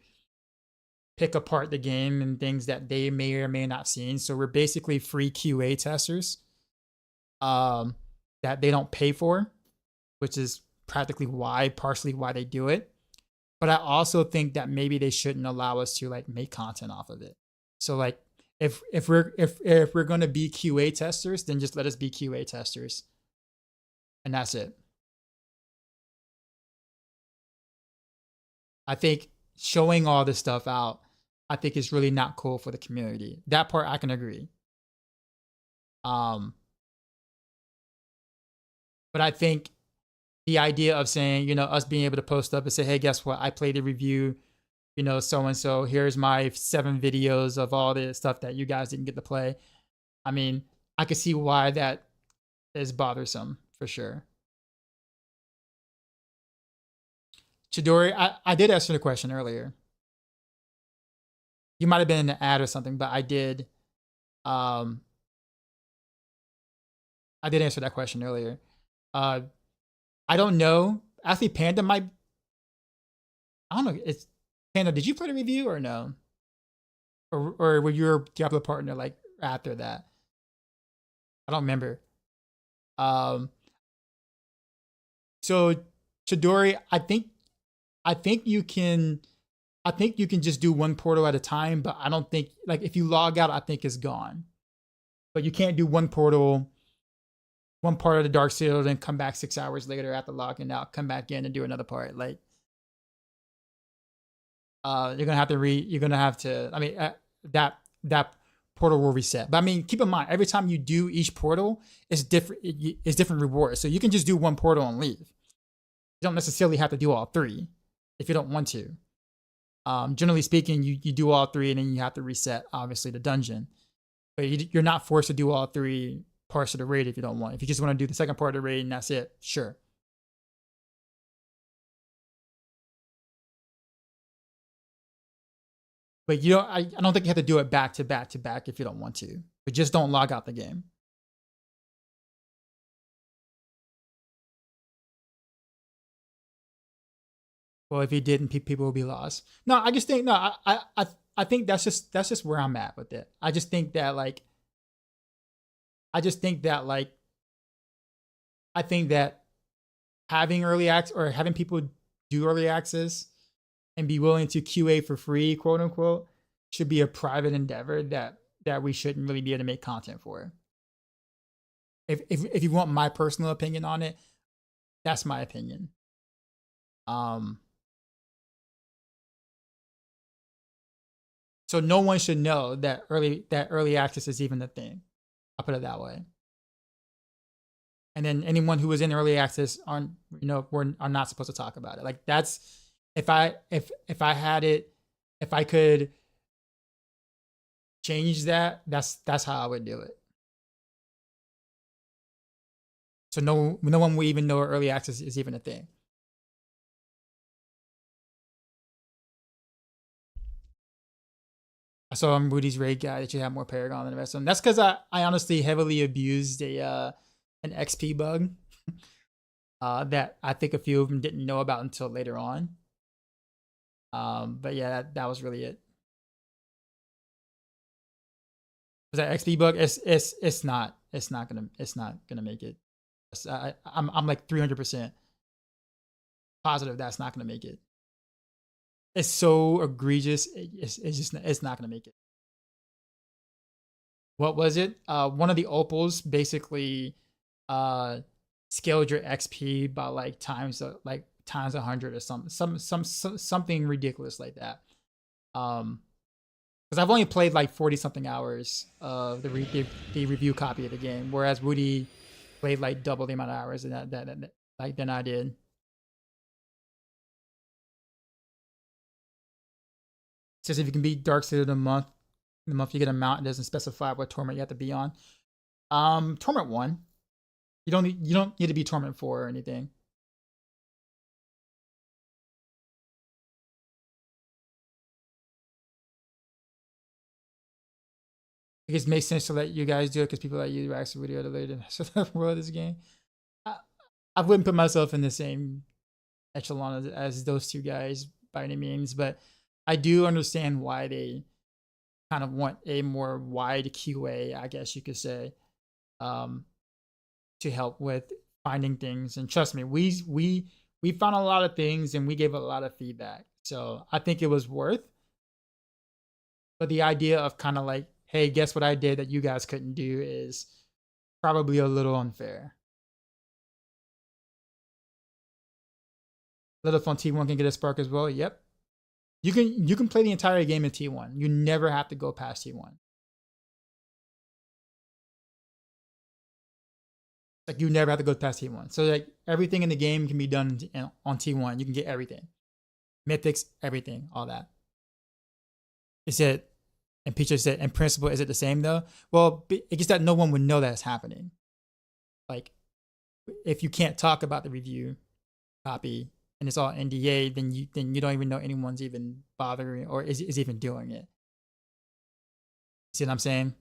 pick apart the game and things that they may or may not seen. So we're basically free QA testers, that they don't pay for, which is partially why they do it. But I also think that maybe they shouldn't allow us to like make content off of it. So like if we're gonna be QA testers, then just let us be QA testers, and that's it. I think showing all this stuff out, I think is really not cool for the community. That part I can agree. But I think the idea of saying, us being able to post up and say, hey, guess what? I played a review, so and so. Here's my 7 videos of all the stuff that you guys didn't get to play. I mean, I could see why that is bothersome for sure. Chidori, I did ask you the question earlier. You might have been in the ad or something, but I did answer that question earlier. I don't know. Actually, Panda might. I don't know. It's Panda. Did you play the review or no? Or were your Diablo partner like after that? I don't remember. So Chidori, I think you can just do one portal at a time, but I don't think, like, if you log out, I think it's gone. But you can't do one portal, one part of the Dark Seal, then come back 6 hours later after logging out, come back in and do another part. Like, you're gonna have to. I mean, that portal will reset. But I mean, keep in mind, every time you do each portal, it's different. It's different rewards. So you can just do one portal and leave. You don't necessarily have to do all 3 if you don't want to. Generally speaking, you do all 3 and then you have to reset, obviously, the dungeon. But you're not forced to do all 3 parts of the raid if you don't want. If you just want to do the second part of the raid and that's it, sure. But I don't think you have to do it back to back to back if you don't want to. But just don't log out the game. Well, if you didn't, people will be lost. No, I just think I think that's just where I'm at with it. I just think that having early access, or having people do early access and be willing to QA for free, quote unquote, should be a private endeavor that we shouldn't really be able to make content for. If you want my personal opinion on it, that's my opinion. So no one should know that early access is even a thing. I'll put it that way. And then anyone who was in early access are not supposed to talk about it. Like, that's if I could change that, that's how I would do it. So no one will even know early access is even a thing. I saw on Moody's raid guide that you have more Paragon than the rest of them. That's because I honestly heavily abused an XP bug that I think a few of them didn't know about until later on. But yeah, that was really it. Was that XP bug? It's not gonna make it. I'm like 300% positive that's not gonna make it. It's so egregious. It's not gonna make it. What was it? One of the opals basically scaled your XP by like times 100 or something ridiculous like that. Because I've only played like 40 something hours of the review copy of the game, whereas Woody played like double the amount of hours than I did. It says if you can beat Dark Side of the month you get a mount. It doesn't specify what tournament you have to be on. Tournament 1. You don't need to be tournament 4 or anything. it makes sense to let you guys do it because people like you are actually really related to the world of this game. I wouldn't put myself in the same echelon as those two guys by any means, but I do understand why they kind of want a more wide QA, I guess you could say, to help with finding things. And trust me, we found a lot of things and we gave a lot of feedback. So I think it was worth. But the idea of kind of like, hey, guess what I did that you guys couldn't do is probably a little unfair. Little on T1 can get a spark as well. Yep. You can play the entire game in T1. You never have to go past T1. Like you never have to go past T1. So like everything in the game can be done on T1. You can get everything. Mythics, everything, all that. Is it, and Peach said, in principle, is it the same though? Well, it's just that no one would know that's happening. Like, if you can't talk about the review copy and it's all NDA, then you don't even know anyone's even bothering or is even doing it. See what I'm saying?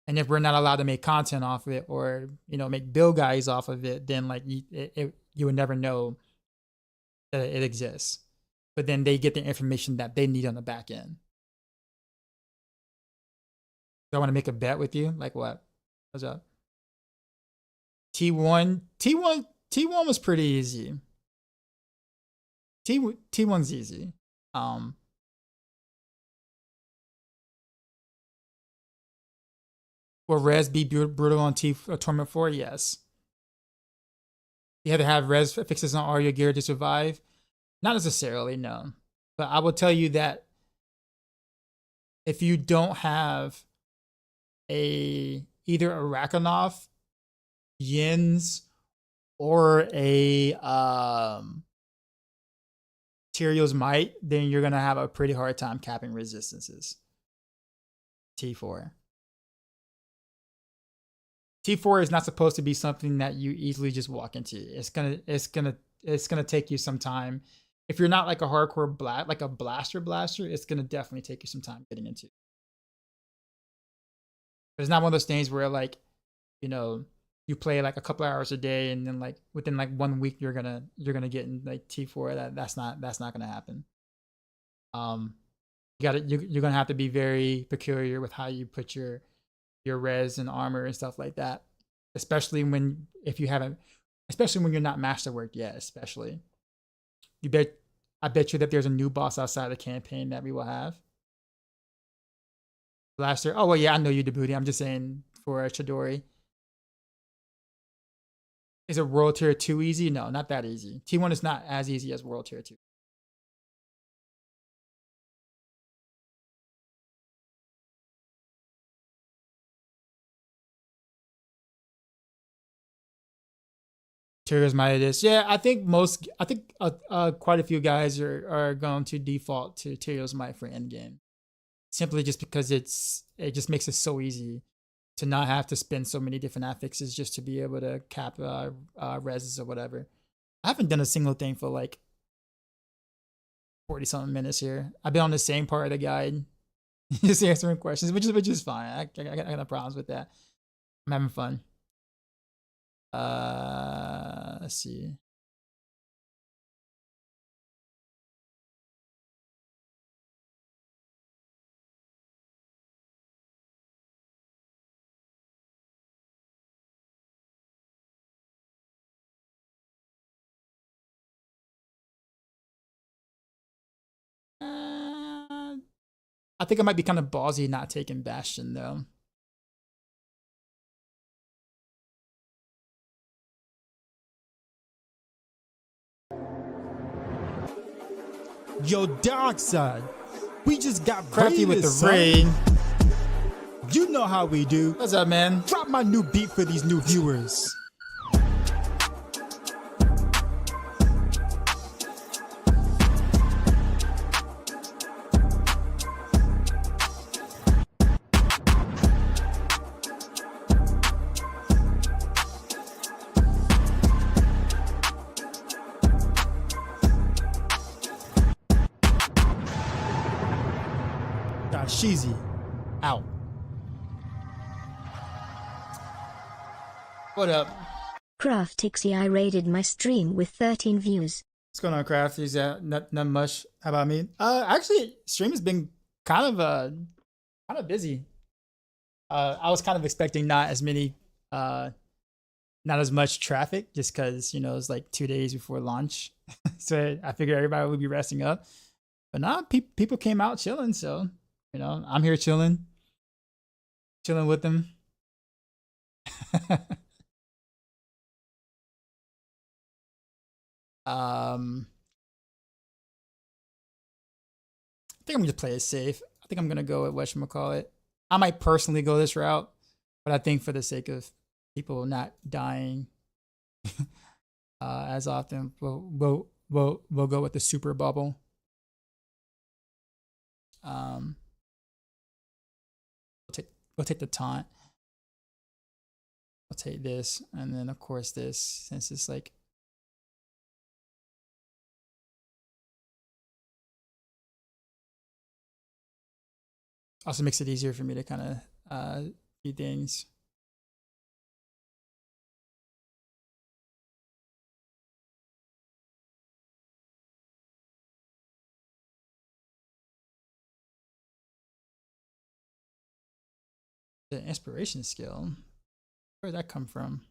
And if we're not allowed to make content off of it or, you know, make build guides off of it, then like you would never know that it exists. But then they get the information that they need on the back end. Do I want to make a bet with you? Like what? What's up? T1 was pretty easy. T1's easy. Will res be brutal on Tournament 4? Yes. You have to have res fixes on all your gear to survive? Not necessarily, no. But I will tell you that if you don't have either a Rakanov, Yins, or a Tyrio's Might, then you're gonna have a pretty hard time capping resistances. T4. T4 is not supposed to be something that you easily just walk into. It's gonna take you some time. If you're not like a hardcore like a blaster, it's gonna definitely take you some time getting into. It's not one of those things where like, you know, you play like a couple hours a day and then like within like 1 week you're gonna get in like T4. That's not gonna happen. You're gonna have to be very peculiar with how you put your res and armor and stuff like that, especially when you're not masterworked yet. Especially, I bet you that there's a new boss outside the campaign that we will have. Blaster. Oh well, yeah, I know you, Djibouti. I'm just saying for Chidori. Is it World Tier 2 easy? No, not that easy. T1 is not as easy as World Tier 2. Tyrio's Might. Yeah, I think quite a few guys are going to default to Tyrio's Might for endgame. Simply just because it just makes it so easy to not have to spend so many different affixes just to be able to cap reses or whatever. I haven't done a single thing for like 40-something minutes here. I've been on the same part of the guide, just answering questions, which is fine. I got no problems with that. I'm having fun. Let's see. I think I might be kind of ballsy not taking Bastion though. Yo, Dark Side, we just got Crafty with the raid. You know how we do. What's up, man? Drop my new beat for these new viewers. Sheezy out. What up? Craftixie, I rated my stream with 13 views. What's going on, Craft? Is that not much? How about me? Actually, stream has been kind of busy. I was kind of expecting not as many, not as much traffic, just because it's like 2 days before launch, so I figured everybody would be resting up. But now people came out chilling, so I'm here chilling with them. I think I'm gonna just play it safe. I think I'm gonna go with whatchamacallit. I might personally go this route, but I think for the sake of people not dying as often, we'll go with the super bubble. We'll take the taunt. I'll take this, and then of course this, since it's like also makes it easier for me to kind of do things. The inspiration skill, where did that come from?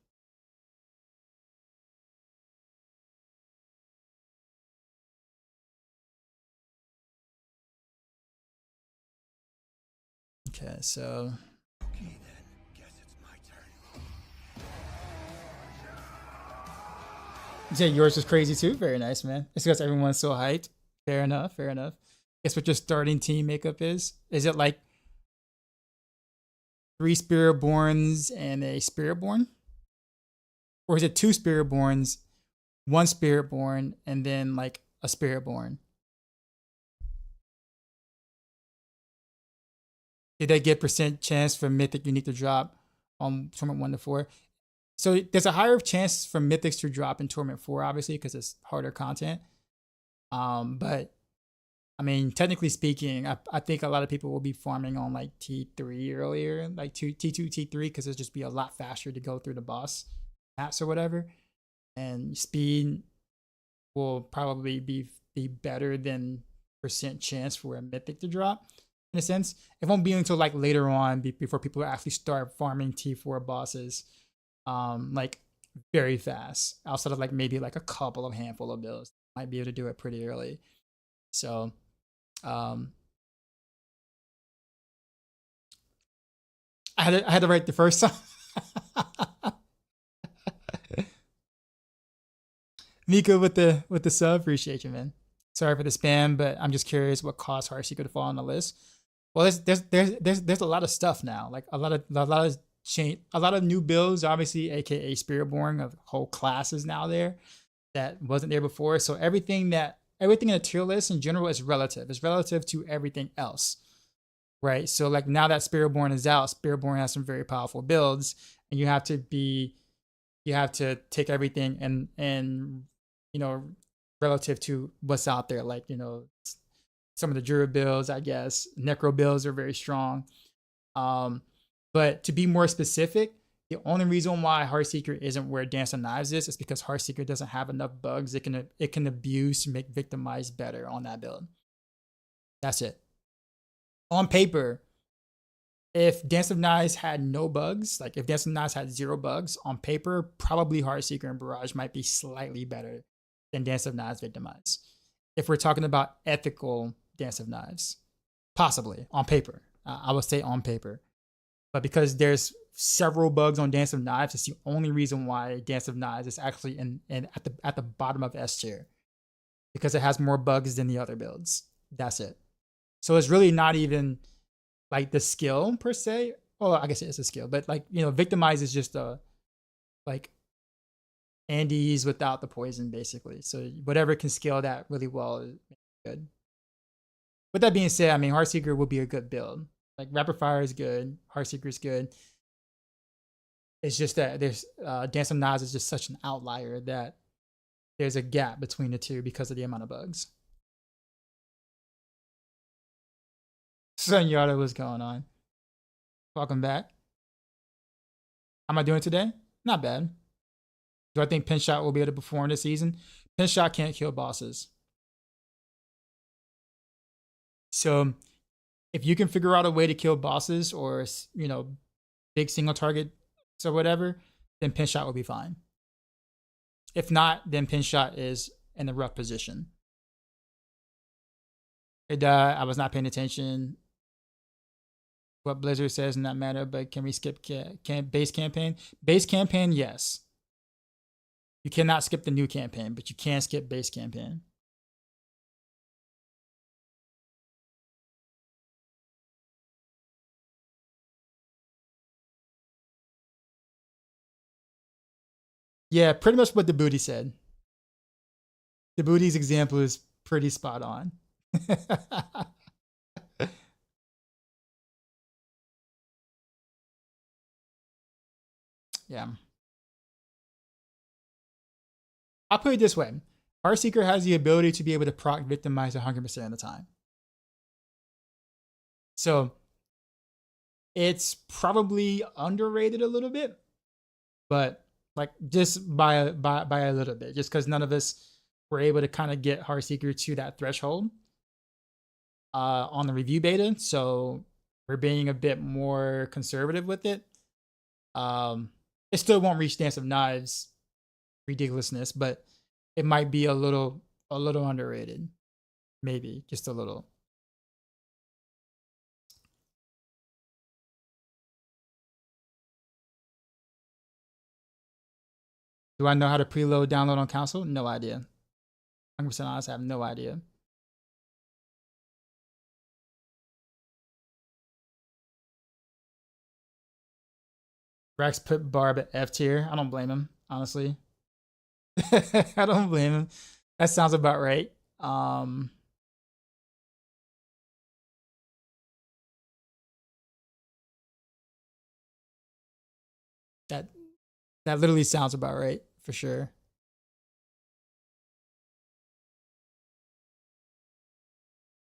Okay, so Okay then, guess it's my turn. you said yours was crazy too. Very nice, man. It's because everyone's so hyped. Fair enough. Fair enough. Guess what your starting team makeup is? Is it like 3 Spiritborns and a Spiritborn? Or is it 2 Spiritborns, 1 Spiritborn, and then like a Spiritborn? Did they get percent chance for Mythic you need to drop on Tournament 1 to 4? So there's a higher chance for Mythics to drop in Tournament 4, obviously, because it's harder content. But I mean, technically speaking, I think a lot of people will be farming on like T3 earlier, like T2, T3, because it'll just be a lot faster to go through the boss maps or whatever. And speed will probably be better than percent chance for a Mythic to drop. In a sense, it won't be until like later on before people actually start farming T4 bosses, like very fast. Outside of like maybe like a couple of handful of builds, might be able to do it pretty early. So, I had to write the first song. Mika with the sub, appreciate you, man. Sorry for the spam, but I'm just curious what caused Heartseeker to fall on the list. Well, there's a lot of stuff now, like a lot of new builds, obviously, aka Spiritborn, of whole classes now there that wasn't there before. So everything in the tier list in general is relative. It's relative to everything else, right? So like now that Spiritborn is out, Spiritborn has some very powerful builds, and you have to take everything and relative to what's out there, like some of the Druid builds, I guess. Necro builds are very strong. But to be more specific, the only reason why Heartseeker isn't where Dance of Knives is because Heartseeker doesn't have enough bugs it can abuse to make Victimize better on that build. That's it. On paper, if Dance of Knives had no bugs, like if Dance of Knives had 0 bugs, on paper, probably Heartseeker and Barrage might be slightly better than Dance of Knives Victimize. If we're talking about ethical Dance of Knives, possibly on paper. I would say on paper. But because there's several bugs on Dance of Knives, it's the only reason why Dance of Knives is actually at the bottom of S tier, because it has more bugs than the other builds. That's it. So it's really not even like the skill per se. Well, I guess it is a skill, but like Victimize is just a like Andes without the poison, basically. So whatever can scale that really well is good. With that being said, I mean, Heartseeker will be a good build. Like Rapid Fire is good, Heartseeker is good. It's just that there's Dance of Knives is just such an outlier that there's a gap between the two because of the amount of bugs. Sunyata, what's going on? Welcome back. How am I doing today? Not bad. Do I think Pinshot will be able to perform this season? Pinshot can't kill bosses. So if you can figure out a way to kill bosses or, you know, big single target or whatever, then Pinshot will be fine. If not, then Pinshot is in a rough position. I was not paying attention what Blizzard says in that matter, but can we skip base campaign? Base campaign, yes. You cannot skip the new campaign, but you can skip base campaign. Yeah, pretty much what the booty said. The booty's example is pretty spot on. Yeah. I'll put it this way. Heartseeker has the ability to be able to proc victimize 100% of the time. So it's probably underrated a little bit, but like just by a little bit, just because none of us were able to kind of get Heartseeker to that threshold on the review beta. So we're being a bit more conservative with it. It still won't reach Dance of Knives ridiculousness, but it might be a little underrated, maybe just a little. Do I know how to preload download on console? No idea. 100% honest, I have no idea. Rex put Barb at F tier. I don't blame him, honestly. I don't blame him. That sounds about right. That literally sounds about right for sure.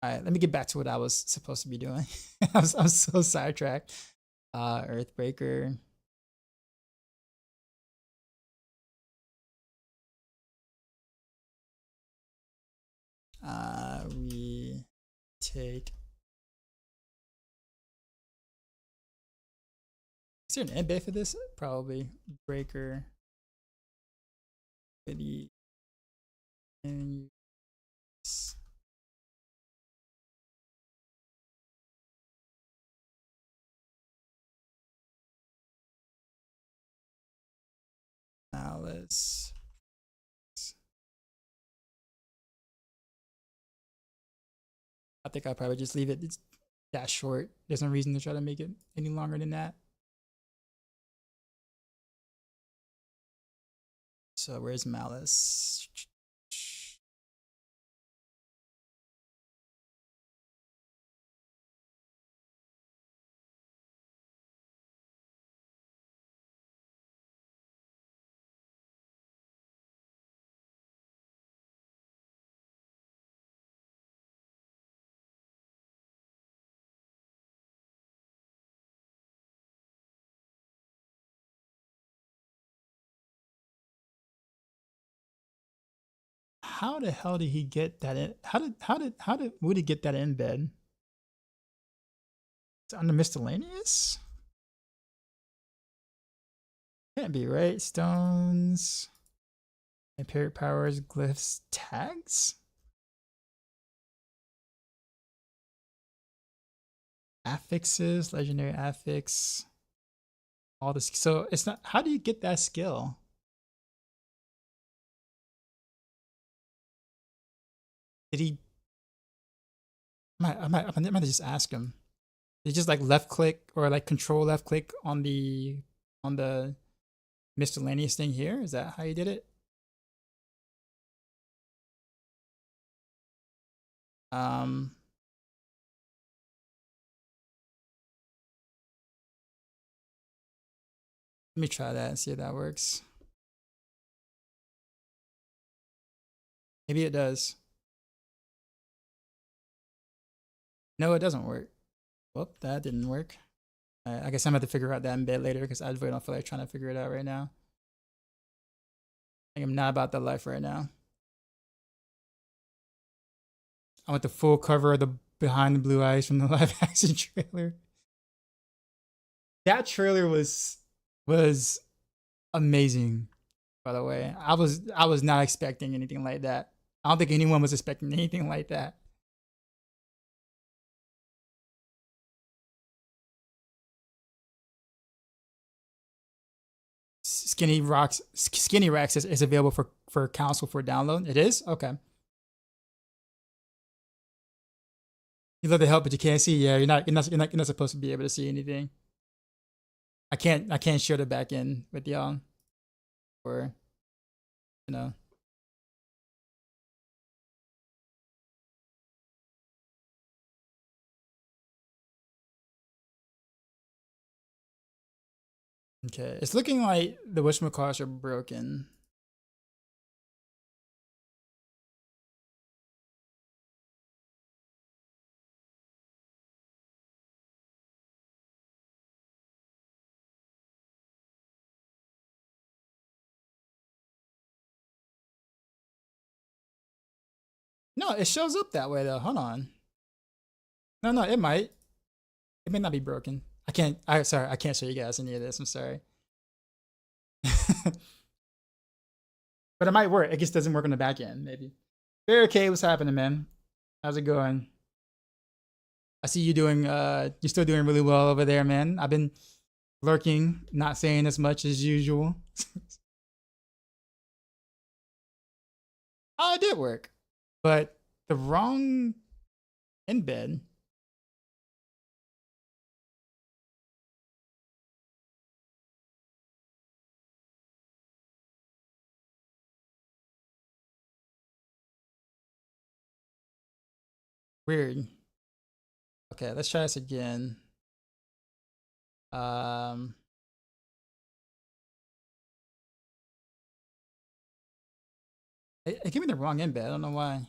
All right, let me get back to what I was supposed to be doing. I'm so sidetracked. Earthbreaker. We take. Is there an end bay for this? Probably. Breaker. City. And Alice. I think I'll probably just leave it. It's that short. There's no reason to try to make it any longer than that. So where's Malice? How the hell did he get that in? How did Woody get that in bed? It's under miscellaneous? Can't be right. Stones, empiric powers, glyphs, tags, affixes, legendary affix. All this. So it's not. How do you get that skill? Did he? I might just ask him. Did he just like left click or like control left click on the miscellaneous thing here? Is that how you did it? Let me try that and see if that works. Maybe it does. No, it doesn't work. Whoop, that didn't work. I guess I'm going to have to figure out that in bed later because I really don't feel like trying to figure it out right now. I am not about that life right now. I want the full cover of the Behind the Blue Eyes from the live action trailer. That trailer was amazing, by the way. I was not expecting anything like that. I don't think anyone was expecting anything like that. Skinny Rex is available for console for download. It is? Okay. You love the help, but you can't see. Yeah, you're not supposed to be able to see anything. I can't share the back end with y'all, or you know. Okay, it's looking like the whatchamacallits are broken. No, it shows up that way though. Hold on. No, it might. It may not be broken. I can't. Sorry, I can't show you guys any of this. I'm sorry. But it might work. It just doesn't work on the back end, maybe. Barricade, what's happening, man? How's it going? I see you doing you're still doing really well over there, man. I've been lurking, not saying as much as usual. Oh, it did work. But the wrong embed. Weird. Okay, let's try this again. It gave me the wrong embed. I don't know why.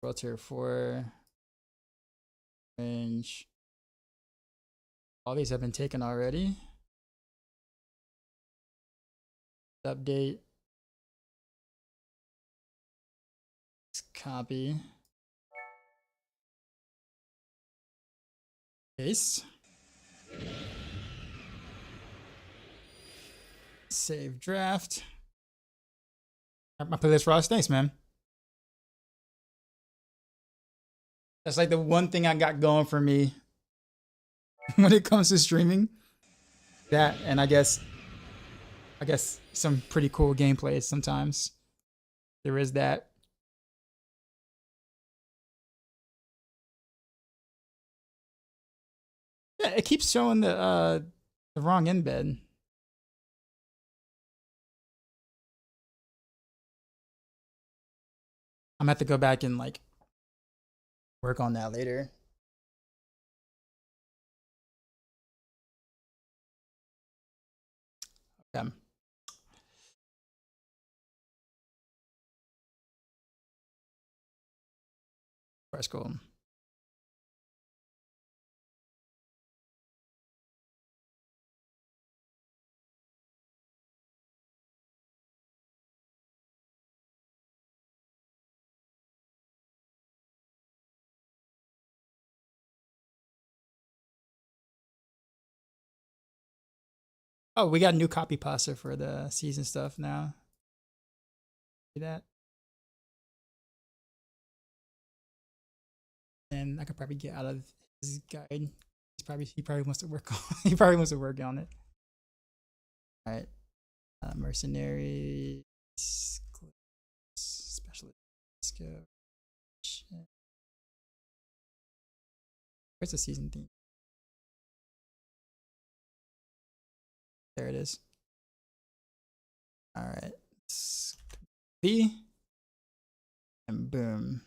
World Tier 4. Range. All these have been taken already. Update. Copy. Paste. Save draft. My playlist Ross. Thanks, man. That's like the one thing I got going for me when it comes to streaming. That, and I guess some pretty cool gameplay sometimes. There is that. Yeah, it keeps showing the wrong embed. I'm gonna have to go back and like work on that later. Okay. Press goal. Oh, we got a new copy pasta for the season stuff now. See that? And I could probably get out of his guide. He probably wants to work on he probably wants to work on it. Alright. Mercenaries, specialist. Let's go. Where's the season theme? There it is. All right. B. And boom.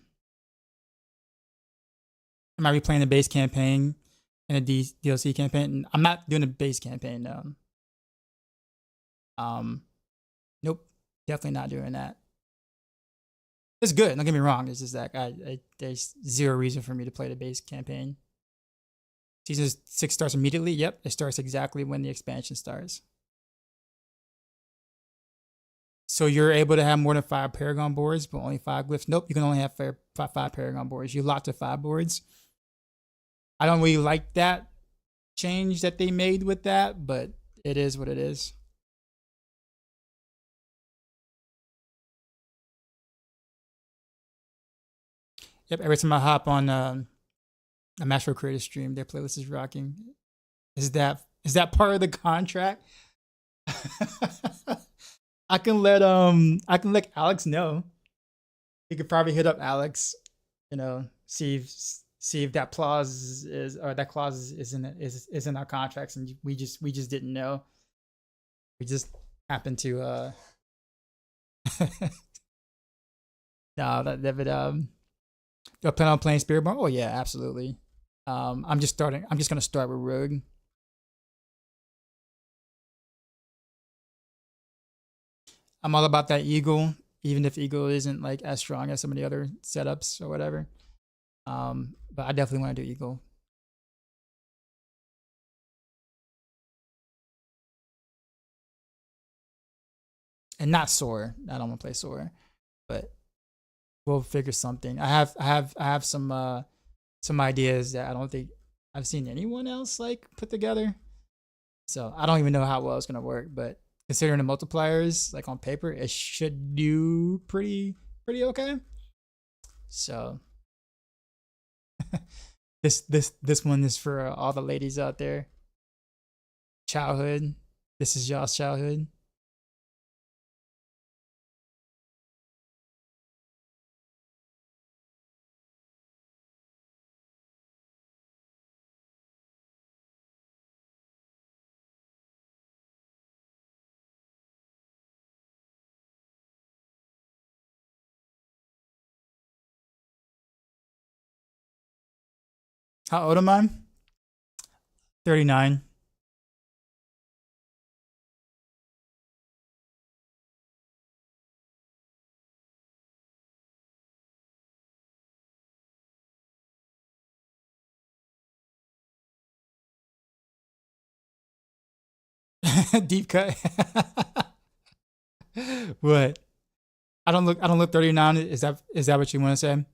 Am I replaying the base campaign and a DLC campaign? I'm not doing a base campaign, no. Nope. Definitely not doing that. It's good. Don't get me wrong. It's just that there's zero reason for me to play the base campaign. Season 6 starts immediately. Yep, it starts exactly when the expansion starts. So you're able to have more than 5 Paragon boards, but only 5 glyphs. Nope, you can only have 5 Paragon boards. You locked to 5 boards. I don't really like that change that they made with that, but it is what it is. Yep, every time I hop on a Maxroll creator stream, their playlist is rocking. Is that part of the contract? I can let Alex know. You could probably hit up Alex, see if that clause is in our contracts, and we just didn't know. We just happened to no, you'll plan on playing Spiritborn? Oh yeah, absolutely. I'm just gonna start with Rogue. I'm all about that Eagle, even if Eagle isn't like as strong as some of the other setups or whatever. But I definitely want to do Eagle. And not Soar. I don't want to play Soar, but we'll figure something. I have some ideas that I don't think I've seen anyone else like put together. So I don't even know how well it's gonna work, but considering the multipliers, like on paper, it should do pretty okay. So this one is for all the ladies out there. Childhood. This is y'all's childhood. How old am I? 39. Deep cut. What? I don't look 39. Is that what you want to say?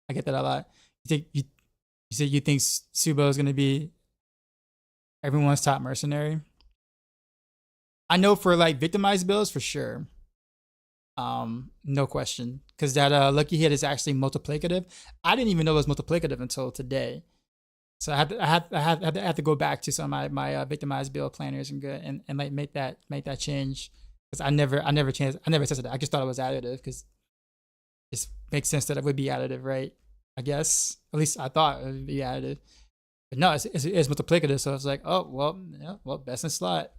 I get that a lot. You said you think Subo is going to be everyone's top mercenary? I know for like victimized builds for sure. No question, because that lucky hit is actually multiplicative. I didn't even know it was multiplicative until today. So I had to go back to some of my victimized build planners and like make that change, because I never tested it. I just thought it was additive because it makes sense that it would be additive, right? I guess at least I thought it would be additive, but no, it's multiplicative. So it's like, oh well, yeah, well, best in slot,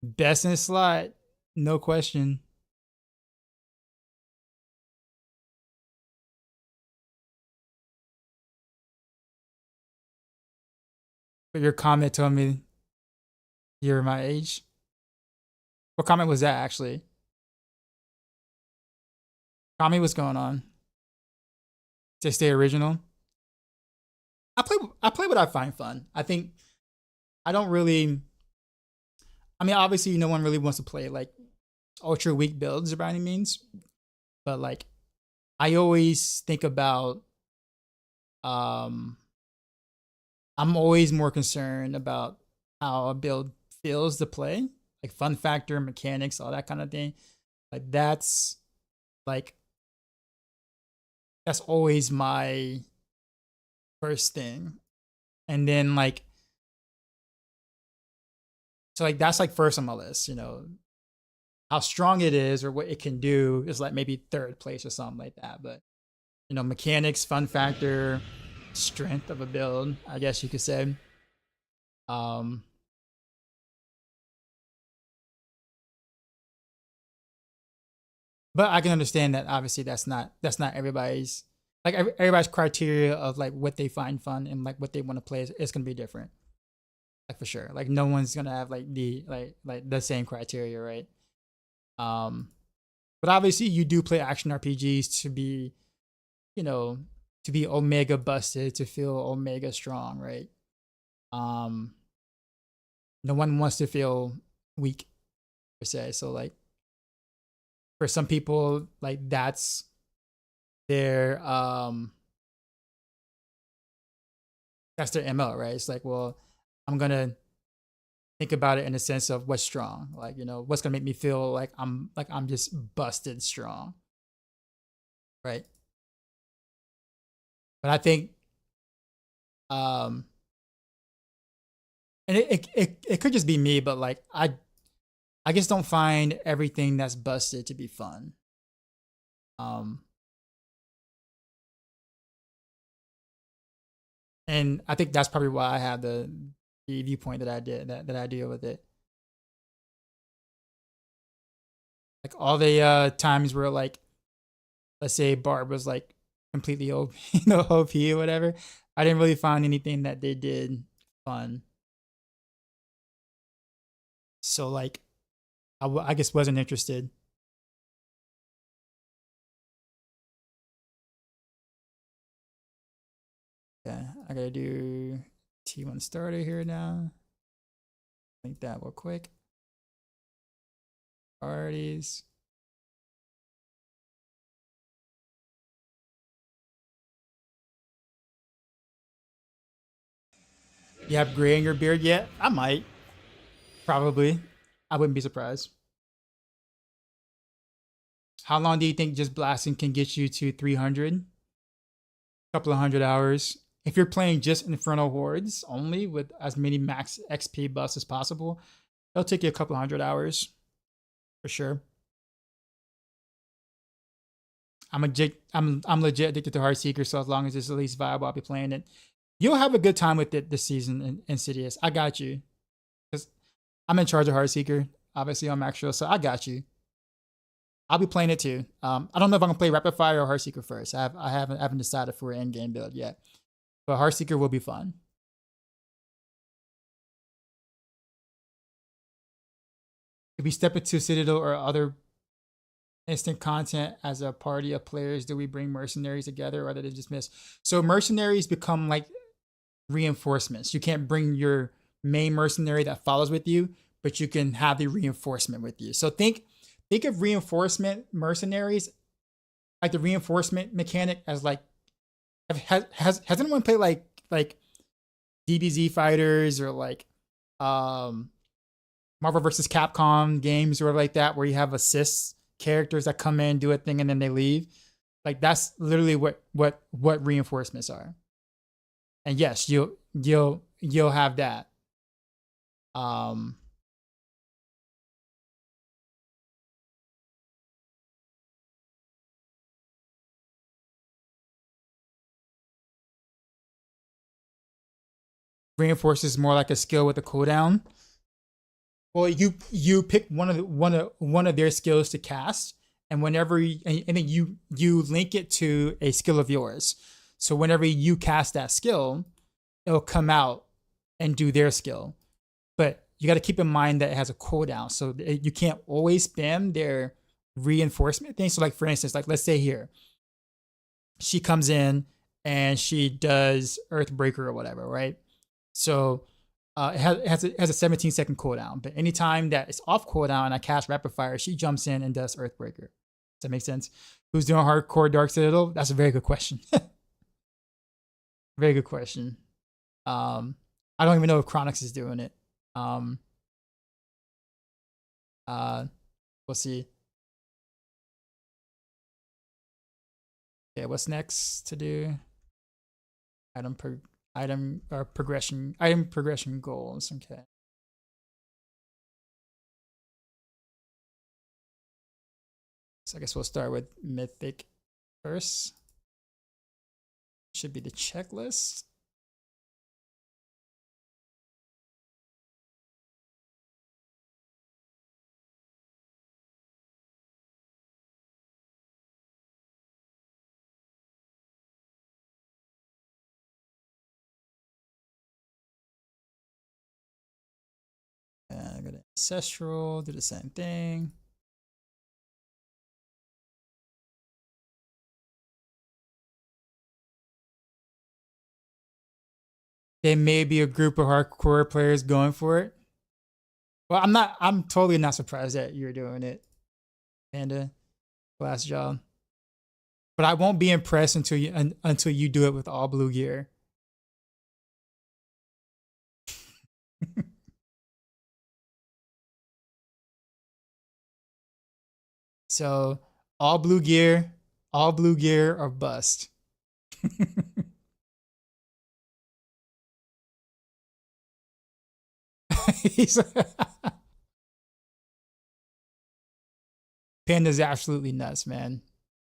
best in slot, no question. But your comment told me you're my age. What comment was that actually? Comment, what's going on? Just stay original. I play what I find fun. I think I don't really. I mean, obviously, no one really wants to play like ultra weak builds by any means, but like, I always think about. I'm always more concerned about how a build feels to play, like fun factor, mechanics, all that kind of thing. Like that's always my first thing. And then like, so like that's like first on my list, how strong it is or what it can do is like maybe third place or something like that. But mechanics, fun factor, strength of a build, I guess you could say. But I can understand that obviously that's not everybody's, like everybody's criteria of like what they find fun and like what they want to play is gonna be different. Like for sure. Like no one's gonna have like the the same criteria, right? But obviously you do play action RPGs to be, to be Omega busted to feel Omega strong, right? No one wants to feel weak per se. So like for some people, like that's their MO, right? It's like, well, I'm gonna think about it in the sense of what's strong, like, you know, what's gonna make me feel like I'm just busted strong, right? But I think and it could just be me, but like I just don't find everything that's busted to be fun. And I think that's probably why I have the viewpoint that I did that I deal with it. Like all the times where like, let's say Barb was like completely OP, OP or whatever, I didn't really find anything that they did fun. So like, I guess wasn't interested. Yeah, I gotta do T1 starter here now. Link that real quick. Parties. You have gray in your beard yet? I might. Probably. I wouldn't be surprised. How long do you think just blasting can get you to 300? A couple of 100 hours. If you're playing just Infernal Hordes only with as many max XP buffs as possible, it'll take you a couple of 100 hours for sure. I'm legit addicted to Heartseeker, so as long as it's at least viable, I'll be playing it. You'll have a good time with it this season in Insidious. I got you. Because I'm in charge of Heartseeker, obviously on Maxroll, so I got you. I'll be playing it too. I don't know if I'm gonna play Rapid Fire or Heartseeker first. I haven't decided for an end game build yet. But Heartseeker will be fun. If we step into Citadel or other instant content as a party of players, do we bring mercenaries together or are they dismissed? So mercenaries become like reinforcements. You can't bring your main mercenary that follows with you, but you can have the reinforcement with you. So think of reinforcement mercenaries, like the reinforcement mechanic as like, has anyone played like DBZ fighters or like Marvel versus Capcom games or like that, where you have assists characters that come in, do a thing, and then they leave? Like that's literally what reinforcements are. And yes, you'll have that. Reinforces more like a skill with a cooldown. Well, you pick one of their skills to cast, and whenever and then you link it to a skill of yours. So whenever you cast that skill, it'll come out and do their skill. But you got to keep in mind that it has a cooldown, so you can't always spam their reinforcement thing. So like for instance, like let's say here, she comes in and she does Earthbreaker or whatever, right? So it has a 17-second cooldown, but anytime that it's off cooldown and I cast Rapid Fire, she jumps in and does Earthbreaker. Does that make sense? Who's doing hardcore Dark Citadel? That's a very good question. Very good question. I don't even know if Chronix is doing it. We'll see. Okay, what's next to do? Item progression goals. Okay. So I guess we'll start with Mythic first. Should be the checklist. I got Ancestral, do the same thing. there may be a group of hardcore players going for it. Well, I'm totally not surprised that you're doing it, Panda, Glass Jaw. But I won't be impressed until you do it with all blue gear. So all blue gear or bust. Panda's absolutely nuts, man.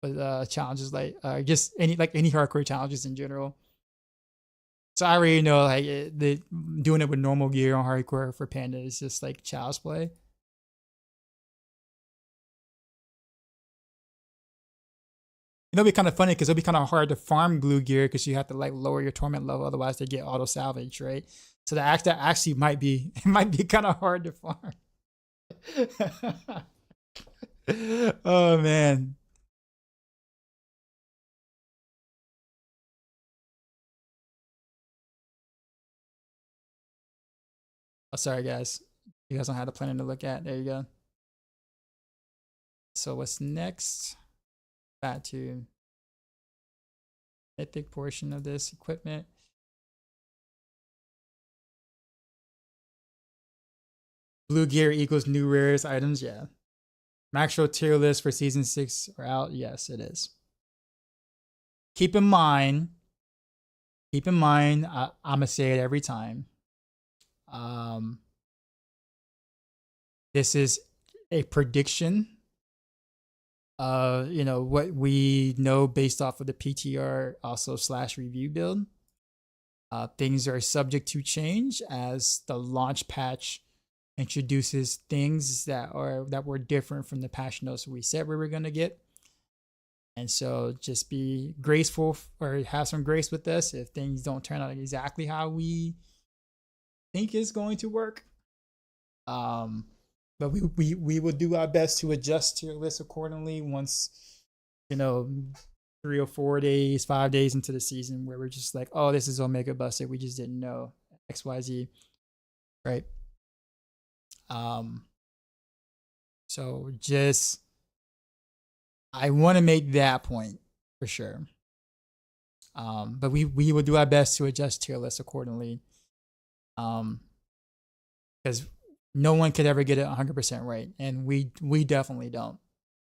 But challenges like just any hardcore challenges in general. So I already know like doing it with normal gear on hardcore for Panda is just like child's play. It'll be kind of funny because it'll be kind of hard to farm blue gear because you have to like lower your torment level, otherwise they get auto salvage, right? So that actually might be kind of hard to farm. Oh man. Oh, sorry guys. You guys don't have the planning to look at. There you go. So what's next? Back to mythic portion of this equipment. Blue gear equals new rares items, yeah. Maxroll tier list for season 6 are out. Yes, it is. Keep in mind, I'm gonna say it every time. This is a prediction. What we know based off of the PTR also / review build. Things are subject to change as the launch patch introduces things that were different from the patch notes we said we were gonna get. And so just be graceful or have some grace with us if things don't turn out exactly how we think is going to work. But we will do our best to adjust your list accordingly once 3 or 4 days, 5 days into the season where we're just like, oh, this is Omega busted. We just didn't know XYZ, right? So just I want to make that point for sure. But we will do our best to adjust tier lists accordingly. Because no one could ever get it 100% right, and we definitely don't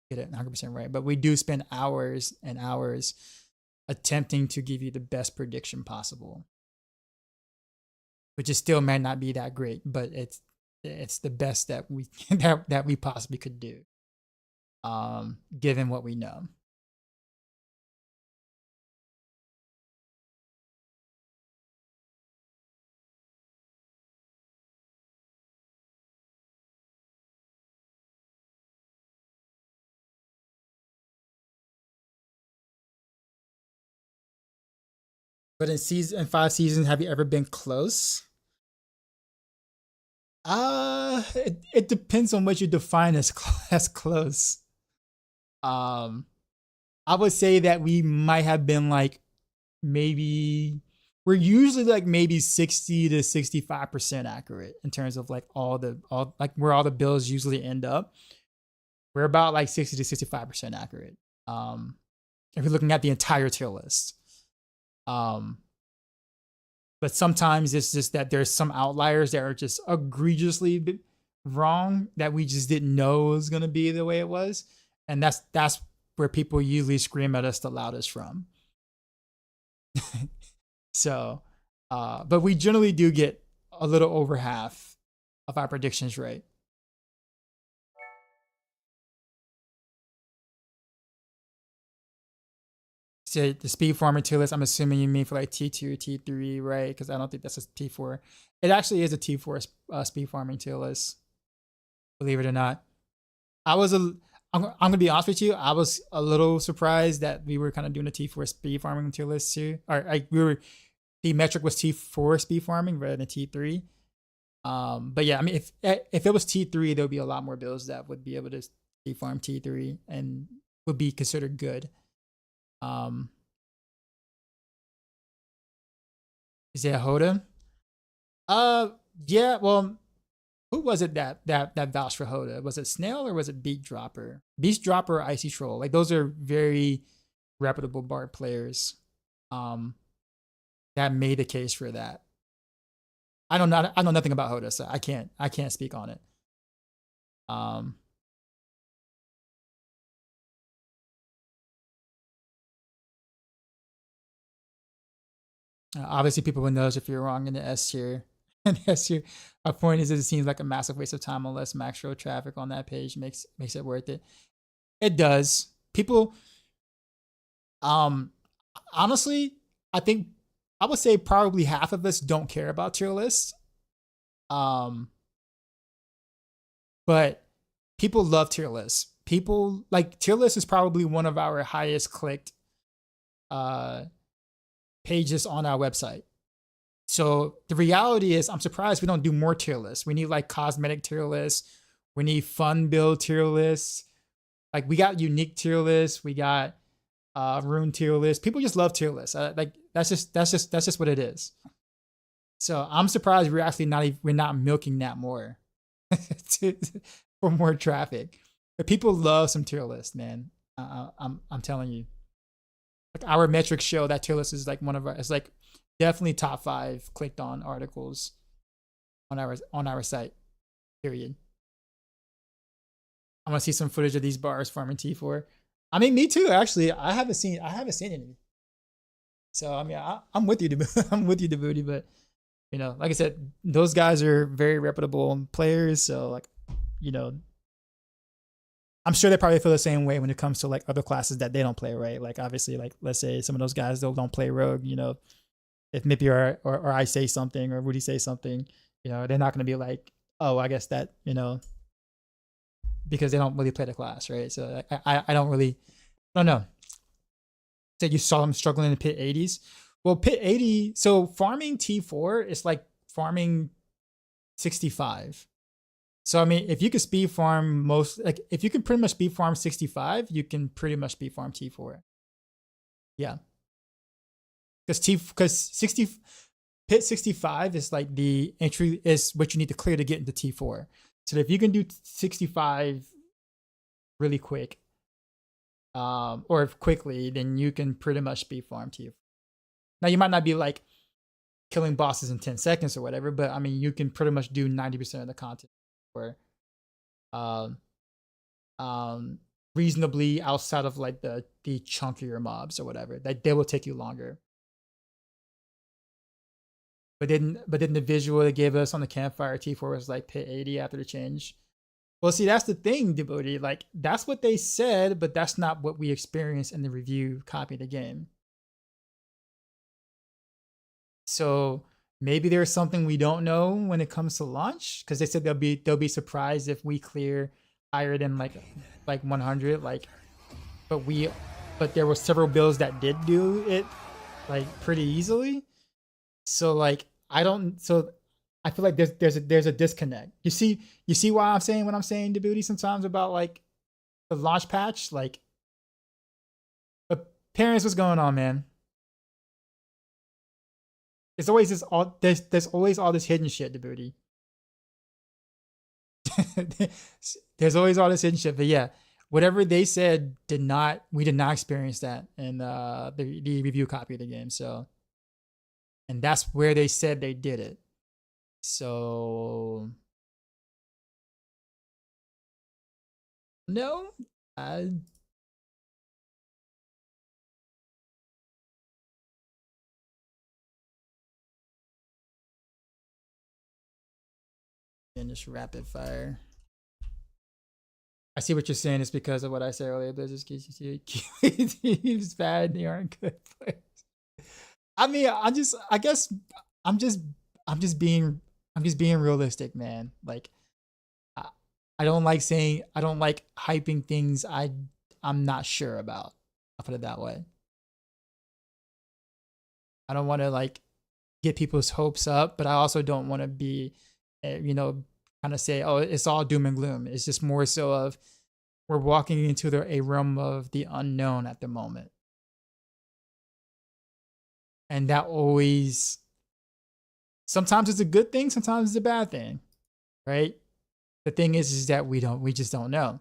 get it 100% right. But we do spend hours and hours attempting to give you the best prediction possible, which is still might not be that great, but it's the best that we that we possibly could do, given what we know. But in 5 seasons, have you ever been close? It depends on what you define as as close. I would say that we might have been like maybe we're usually like maybe 60 to 65% accurate in terms of like all where all the bills usually end up. We're about like 60 to 65% accurate. If you're looking at the entire tier list. But sometimes it's just that there's some outliers that are just egregiously wrong that we just didn't know was going to be the way it was. And that's where people usually scream at us the loudest from. So, but we generally do get a little over half of our predictions right. So the speed farming tier list, I'm assuming you mean for like T2 or T3, right? Because I don't think that's a T4. It actually is a T4 speed farming tier list, believe it or not. I'm gonna be honest with you. I was a little surprised that we were kind of doing a T4 speed farming tier list too. Or the metric was T4 speed farming rather than T3. But yeah, I mean, if it was T3, there would be a lot more builds that would be able to speed farm T3 and would be considered good. Is it Hoda? Yeah. Well, who was it that vouched for Hoda? Was it Snail or was it Beat Dropper? Beast Dropper or Icy Troll? Like those are very reputable Bard players. Um, that made a case for that. I know nothing about Hoda, so I can't speak on it. Um, Obviously, people will notice if you're wrong in the S tier. And S tier, our point is, it seems like a massive waste of time unless Maxroll traffic on that page makes it worth it. It does. People, um, honestly, I think I would say probably half of us don't care about tier lists. But people love tier lists. People like tier lists is probably one of our highest clicked pages on our website. So the reality is, I'm surprised we don't do more tier lists. We need like cosmetic tier lists. We need fun build tier lists. Like we got unique tier lists. We got rune tier lists. People just love tier lists. Like that's just what it is. So I'm surprised we're not milking that more for more traffic. But people love some tier lists, man. I'm telling you. Like our metrics show that tier list is like it's like definitely top 5 clicked on articles on our site. Period. I want to see some footage of these bars farming T4. I mean, me too. Actually, I haven't seen any. So I mean, I'm with you, I'm with you, Djibouti. But you know, like I said, those guys are very reputable players. So like, you know, I'm sure they probably feel the same way when it comes to like other classes that they don't play, right? Like obviously, like let's say some of those guys don't play Rogue. You know, if Mippy or I say something or Rudy say something, you know, they're not going to be like, oh, I guess that, you know, because they don't really play the class, right? So I don't know. Said you saw them struggling in pit 80s. Well, pit 80, so farming T4 is like farming 65. So I mean, if you could speed farm if you can pretty much speed farm 65, you can pretty much speed farm T4. Yeah. Because 60 pit 65 is like the entry is what you need to clear to get into T4. So if you can do 65 really quick, or quickly, then you can pretty much speed farm T4. Now you might not be like killing bosses in 10 seconds or whatever, but I mean you can pretty much do 90% of the content or reasonably outside of like the chunkier mobs or whatever. That they will take you longer. But then the visual they gave us on the campfire T4 was like pit 80 after the change. Well, see, that's the thing, Djibouti. Like, that's what they said, but that's not what we experienced in the review copy of the game. So maybe there's something we don't know when it comes to launch, because they said they'll be surprised if we clear higher than like 100. Like, but there were several builds that did do it like pretty easily. So like I feel like there's a disconnect. You see why I'm saying what I'm saying, Djibouti, sometimes about like the launch patch. Like, but parents, what's going on, man? There's always there's always all this hidden shit, Djibouti. There's always all this hidden shit. But yeah, whatever they said we did not experience that in the review copy of the game. So, and that's where they said they did it. So no, and just rapid fire. I see what you're saying. It's because of what I said earlier. Business teams bad. They aren't good players. I mean, I guess I'm just being realistic, man. Like, I don't like hyping things I'm not sure about. I'll put it that way. I don't want to like get people's hopes up, but I also don't want to be, you know, kind of say, oh, it's all doom and gloom. It's just more so of we're walking into a realm of the unknown at the moment. And that always Sometimes it's a good thing, sometimes it's a bad thing, right? The thing is that we just don't know.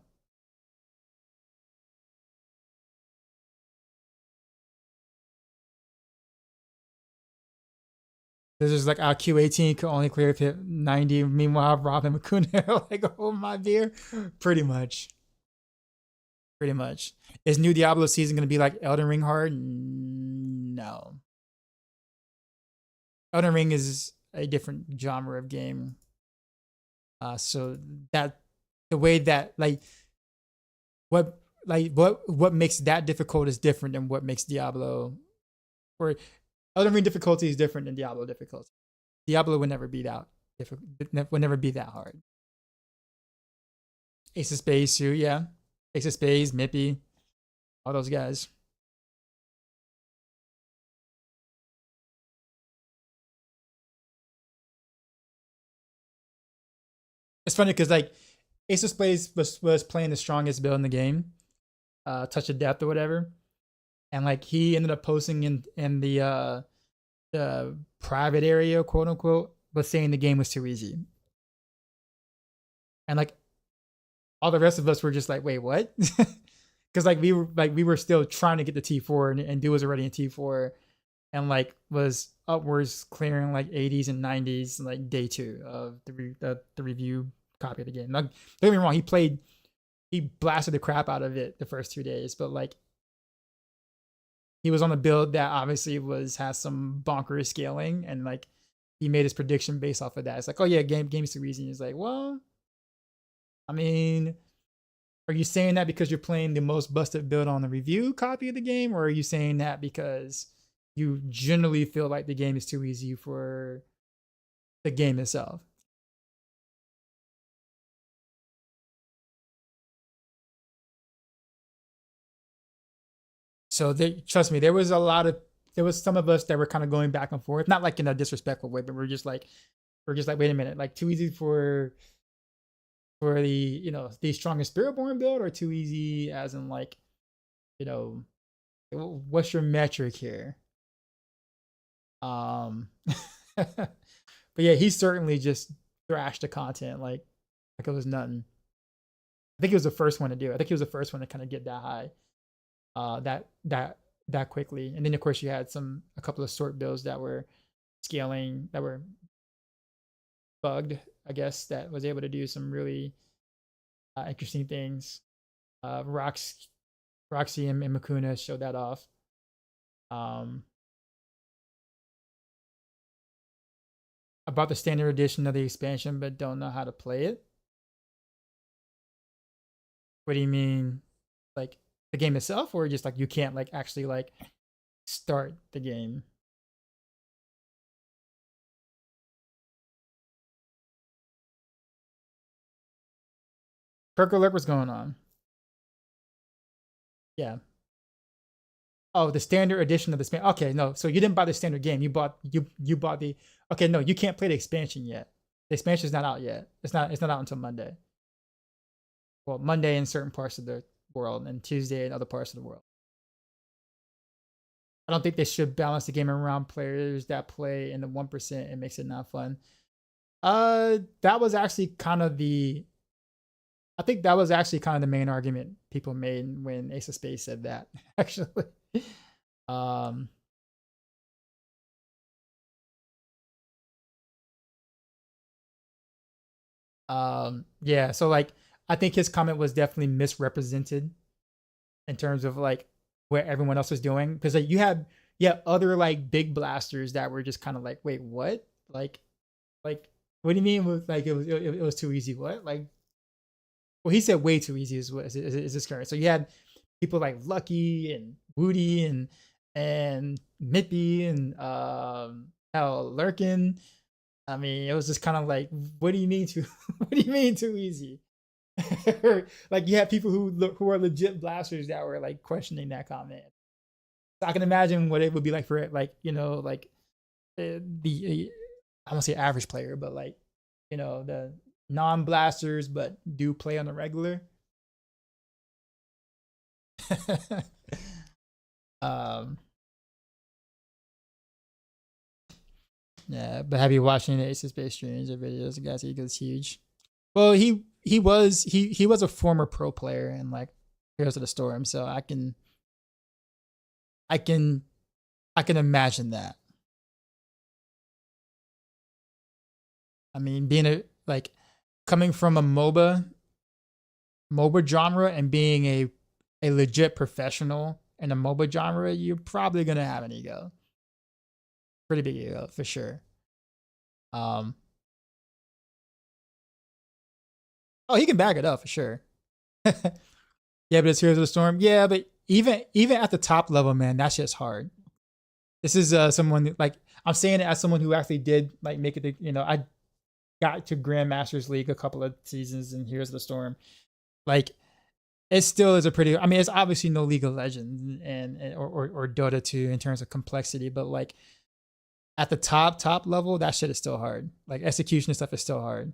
This is like our Q18 could only clear if hit 90. Meanwhile, Rob and Makuna like, oh my dear. Pretty much. Pretty much. Is new Diablo season going to be like Elden Ring hard? No. Elden Ring is a different genre of game. So that the way that what makes that difficult is different than what makes Diablo, or Elden Ring difficulty is different than Diablo difficulty. Diablo would never be that difficult, would never be that hard. Ace of Spades too, yeah. Ace of Spades, Mippy, all those guys. It's funny because like Ace of Spades was playing the strongest build in the game, Touch of Depth or whatever, and like he ended up posting in the private area, quote unquote, but saying the game was too easy, and like all the rest of us were just like, wait, what? Because like we were still trying to get the T4, and dude was already in T4, and like was upwards clearing like 80s and 90s like day 2 of the review copy of the game. Like, don't get me wrong, he blasted the crap out of it the first 2 days, but like he was on a build that obviously has some bonkers scaling, and like he made his prediction based off of that. It's like, oh yeah, game's too easy. He's like, well, I mean, are you saying that because you're playing the most busted build on the review copy of the game, or are you saying that because you generally feel like the game is too easy for the game itself? So trust me, there was some of us that were kind of going back and forth, not like in a disrespectful way, but we're just like, wait a minute, like too easy for the the strongest Spiritborn build, or too easy as in like, what's your metric here? But yeah, he certainly just thrashed the content like it was nothing. I think he was the first one to do it. I think he was the first one to kind of get that high, that quickly. And then of course you had a couple of sort builds that were scaling, that were bugged, I guess, that was able to do some really interesting things. Roxy and Makuna showed that off. About the standard edition of the expansion, but don't know how to play it. What do you mean? Like the game itself, or just like you can't like actually like start the game? Kirk alert, what's going on? Yeah. Oh, the standard edition of the span. Okay, no. So you didn't buy the standard game. You bought the. Okay, no, you can't play the expansion yet. The expansion is not out yet. It's not out until Monday. Well, Monday in certain parts of the world, and Tuesday in other parts of the world. I don't think they should balance the game around players that play in the 1%. It makes it not fun. That was actually kind of the. I think that was actually kind of the main argument people made when Ace of Spades said that. Actually, um, yeah. So like, I think his comment was definitely misrepresented in terms of like what everyone else was doing, because like you had other like big blasters that were just kind of like, wait, what? Like, what do you mean with like it was too easy? What? Like, well, he said way too easy is this current. So you had people like Lucky and Woody and Mippy and hell Lurkin. I mean, it was just kind of like, what do you mean too? What do you mean too easy? Like you had people who are legit blasters that were like questioning that comment. So I can imagine what it would be like for like like the I don't say average player, but like the non-blasters but do play on the regular. um Yeah, but have you watched any Ace of Space streams or videos? The guy's ego is huge. Well, he was a former pro player in like Heroes of the Storm, so I can I can imagine that. I mean, being a like coming from a MOBA genre and being a legit professional in a MOBA genre, you're probably gonna have an ego. Pretty big ego for sure. Um oh, he can back it up for sure. Yeah, but it's Heroes of the Storm. Yeah, but even at the top level, man, that shit's hard. This is someone like I'm saying it as someone who actually did like make it. I got to Grandmasters League a couple of seasons in Heroes of the Storm. Like it still is a pretty. I mean, it's obviously no League of Legends or Dota 2 in terms of complexity, but like at the top level, that shit is still hard. Like execution and stuff is still hard.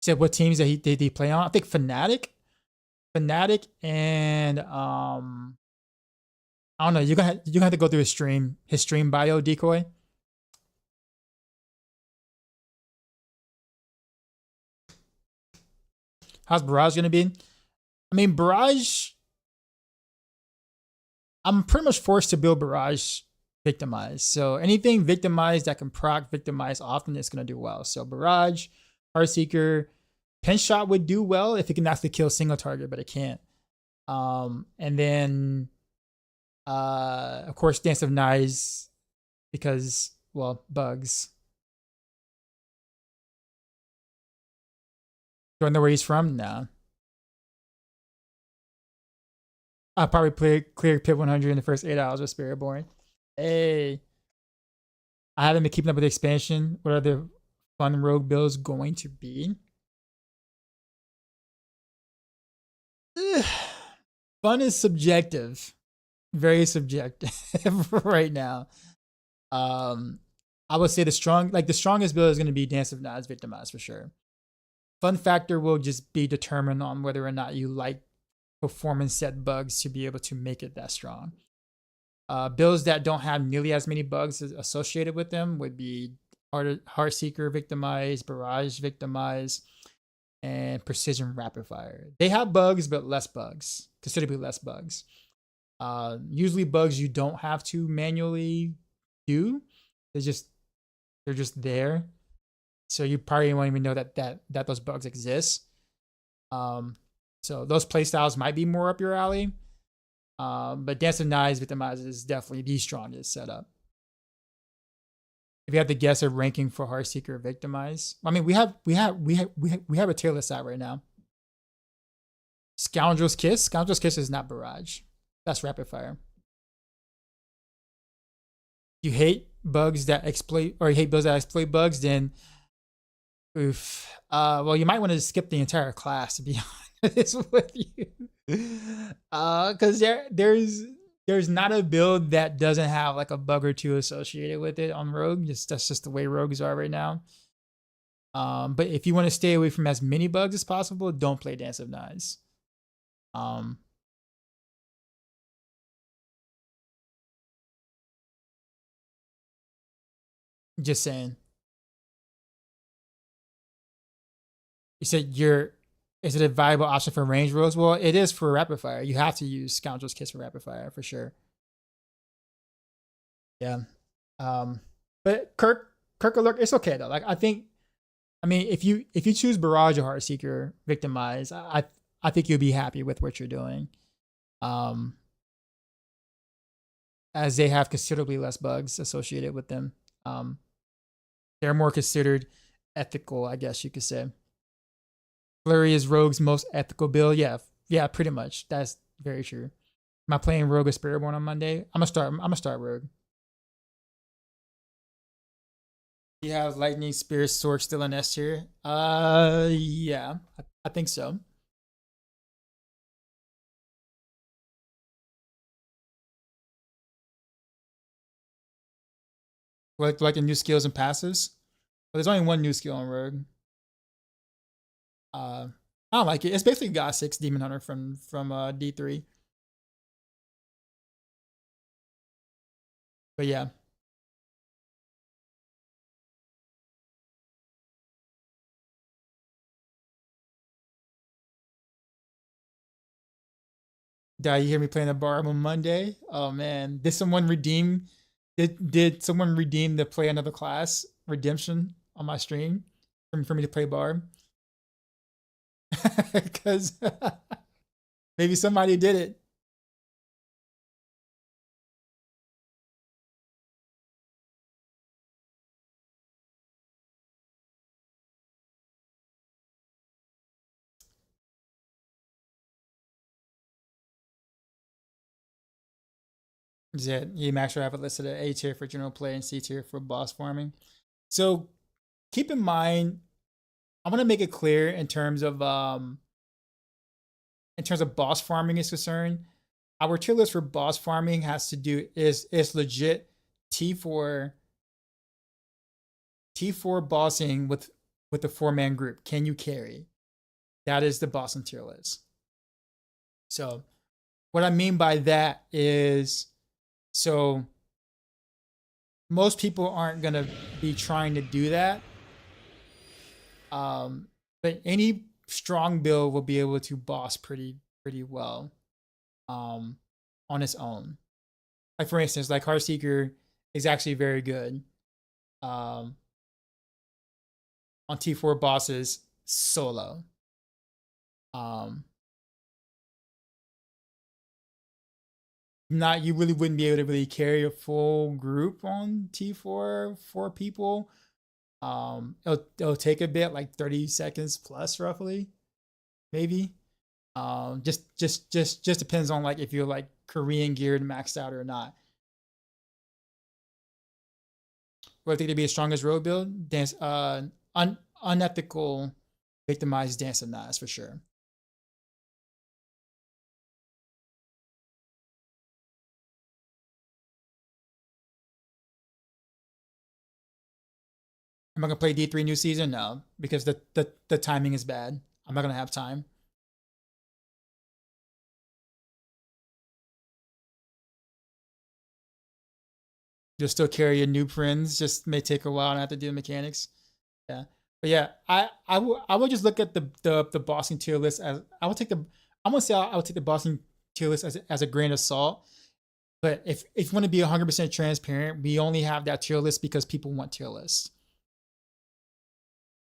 Said what teams that he play on? I think Fnatic, and I don't know. You're gonna have to go through his stream bio, Decoy. How's Barrage gonna be? I mean, Barrage. I'm pretty much forced to build Barrage victimized. So anything victimized that can proc victimize often is gonna do well. So Barrage, Heartseeker, Pinch Shot would do well if it can actually kill a single target, but it can't. And then of course Dance of Knives because well, bugs. Do I know where he's from? No. I'll probably clear Pit 100 in the first 8 hours with Spiritborn. Hey. I haven't been keeping up with the expansion. What are the fun rogue builds going to be? Fun is subjective. Very subjective right now. I would say the strongest build is going to be Dance of Knives Victimized for sure. Fun factor will just be determined on whether or not you like performance set bugs to be able to make it that strong. Builds that don't have nearly as many bugs associated with them would be Heartseeker Victimize, Barrage Victimize, and Precision Rapid Fire. They have bugs, but less bugs, considerably less bugs. Usually bugs you don't have to manually do. They're just there. So you probably won't even know that those bugs exist. So those playstyles might be more up your alley. But Dance of Knives Victimize is definitely the strongest setup. If you have to guess a ranking for Heartseeker Victimize, I mean we have a tier list out right now. Scoundrel's Kiss. Scoundrel's Kiss is not Barrage. That's Rapid Fire. You hate bugs that exploit, or you hate builds that exploit bugs, then oof. Well, you might want to skip the entire class, to be honest with you. Because there's not a build that doesn't have like a bug or two associated with it on Rogue. That's just the way rogues are right now. But if you want to stay away from as many bugs as possible, don't play Dance of Knives. Just saying. You said is it a viable option for range rogues? Well, it is for rapid fire. You have to use Scoundrel's Kiss for rapid fire for sure. Yeah. But Kirk Alert, it's okay though. Like I mean, if you choose Barrage or Heartseeker Victimize, I think you'll be happy with what you're doing. As they have considerably less bugs associated with them. They're more considered ethical, I guess you could say. Flurry is Rogue's most ethical build. Yeah, pretty much. That's very true. Am I playing Rogue or Spiritborn on Monday? I'm gonna start Rogue. You have Lightning, Spirit, Sword still in S tier? Yeah, I think so. Like the new skills and passives? Well, there's only one new skill on Rogue. I don't like it. It's basically God 6 Demon Hunter from D3. But yeah. Did you hear me playing the bar on Monday? Oh man, did someone redeem? Did someone redeem the play another class redemption on my stream for me to play bar? Because maybe somebody did it. Yeah, Maxroll have it listed at A tier for general play and C tier for boss farming. So keep in mind, I want to make it clear in terms of boss farming is concerned. Our tier list for boss farming has to do is legit T4 bossing with a 4-man group. Can you carry? That is the bossing tier list. So what I mean by that is, so most people aren't gonna be trying to do that. But any strong build will be able to boss pretty well on its own. Like for instance, like Heartseeker is actually very good on T4 bosses solo. You really wouldn't be able to really carry a full group on T4 4 people. It'll take a bit, like 30 seconds plus roughly, maybe. Just depends on like if you're like Korean geared maxed out or not. What I think to be the strongest road build? Dance unethical victimized dance of knives for sure. Am I gonna play D3 new season? No, because the timing is bad. I'm not gonna have time. You'll still carry your new friends. Just may take a while and have to do the mechanics. Yeah, but yeah, I will just look at the bossing tier list as I will take the I'm gonna say I would take the bossing tier list as a grain of salt. But if you want to be 100% transparent, we only have that tier list because people want tier lists.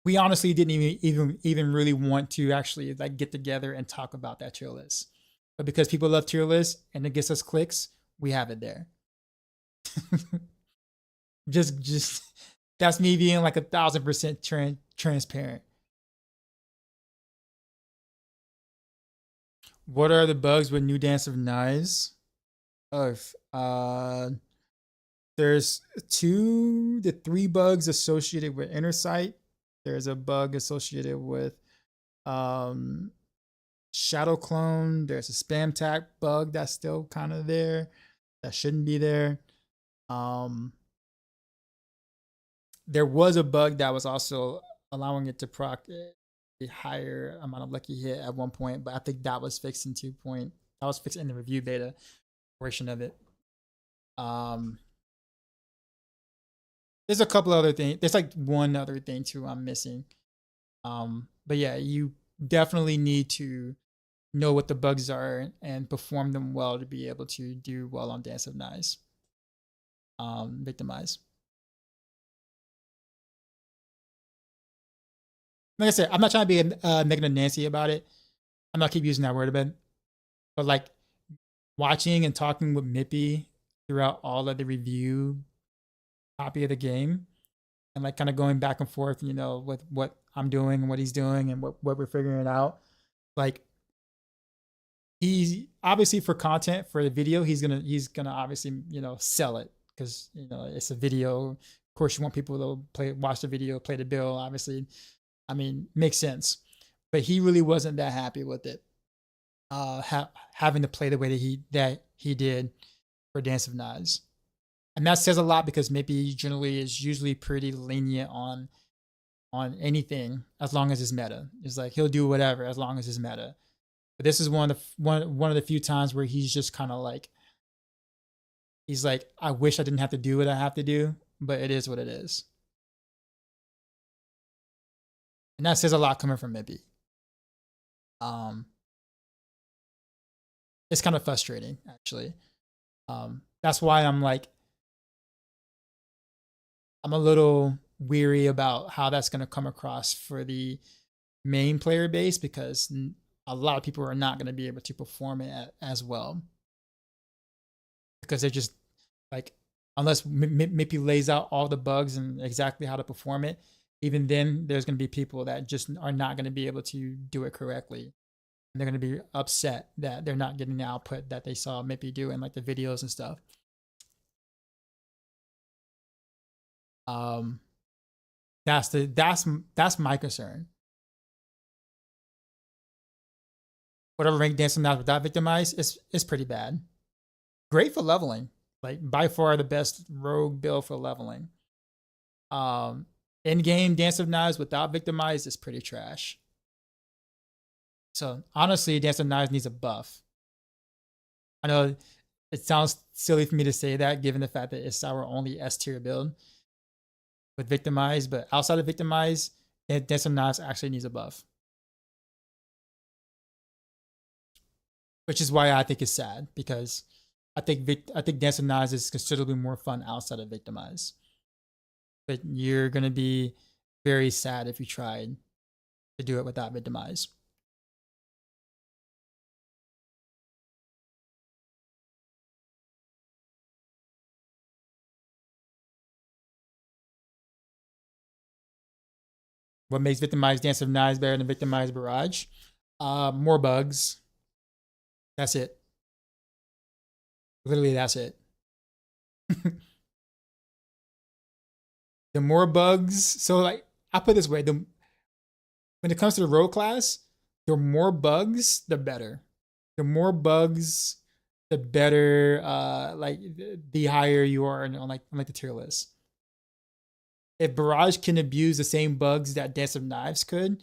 We honestly didn't even really want to actually like get together and talk about that tier list. But because people love tier lists and it gets us clicks, we have it there. just that's me being like 1,000% transparent. What are the bugs with New Dance of Knives? There's 2 to 3 bugs associated with inner sight. There's a bug associated with shadow clone. There's a spam tag bug that's still kind of there. That shouldn't be there. There was a bug that was also allowing it to proc a higher amount of lucky hit at one point, but I think that was fixed in 2. That was fixed in the review beta portion of it. There's a couple other things. There's like one other thing too I'm missing. But yeah, you definitely need to know what the bugs are and perform them well to be able to do well on Dance of Knives. Victimize. Like I said, I'm not trying to be negative Nancy about it. I'm not keep using that word a bit, but like watching and talking with Mippy throughout all of the review copy of the game, and like kind of going back and forth, you know, with what I'm doing and what he's doing and what we're figuring out. Like he's obviously for content for the video, he's gonna obviously, you know, sell it because, you know, it's a video. Of course, you want people to watch the video, play the bill. Obviously, I mean, makes sense. But he really wasn't that happy with it, having to play the way that he did for Dance of Knives, and that says a lot because maybe generally is usually pretty lenient on anything as long as it's meta. It's like he'll do whatever as long as it's meta. But this is one of the few times where he's just kind of like He's like, I wish I didn't have to do what I have to do, but it is what it is. And that says a lot coming from Mippy. It's kind of frustrating, actually. That's why I'm like, I'm a little weary about how that's going to come across for the main player base, because a lot of people are not going to be able to perform it as well, because they're just like, unless Mippy lays out all the bugs and exactly how to perform it, even then there's going to be people that just are not going to be able to do it correctly. And they're going to be upset that they're not getting the output that they saw Mippy do in like the videos and stuff. That's my concern. Whatever rank dancing now without victimize is pretty bad. Great for leveling, like by far the best rogue build for leveling. In-game Dance of Knives without victimize is pretty trash. So honestly, Dance of Knives needs a buff. I know it sounds silly for me to say that, given the fact that it's our only S tier build with victimize, but outside of victimize, Dance of Knives actually needs a buff. Which is why I think it's sad, because I think Dance of Knives is considerably more fun outside of victimize. But you're gonna be very sad if you tried to do it without victimize. What makes victimize Dance of Knives better than victimize Barrage? More bugs. That's it. Literally, that's it. The more bugs, so like I put it this way, when it comes to the rogue class, the more bugs, the better. The more bugs, the better. Like the higher you are on like the tier list. If Barrage can abuse the same bugs that Dance of Knives could,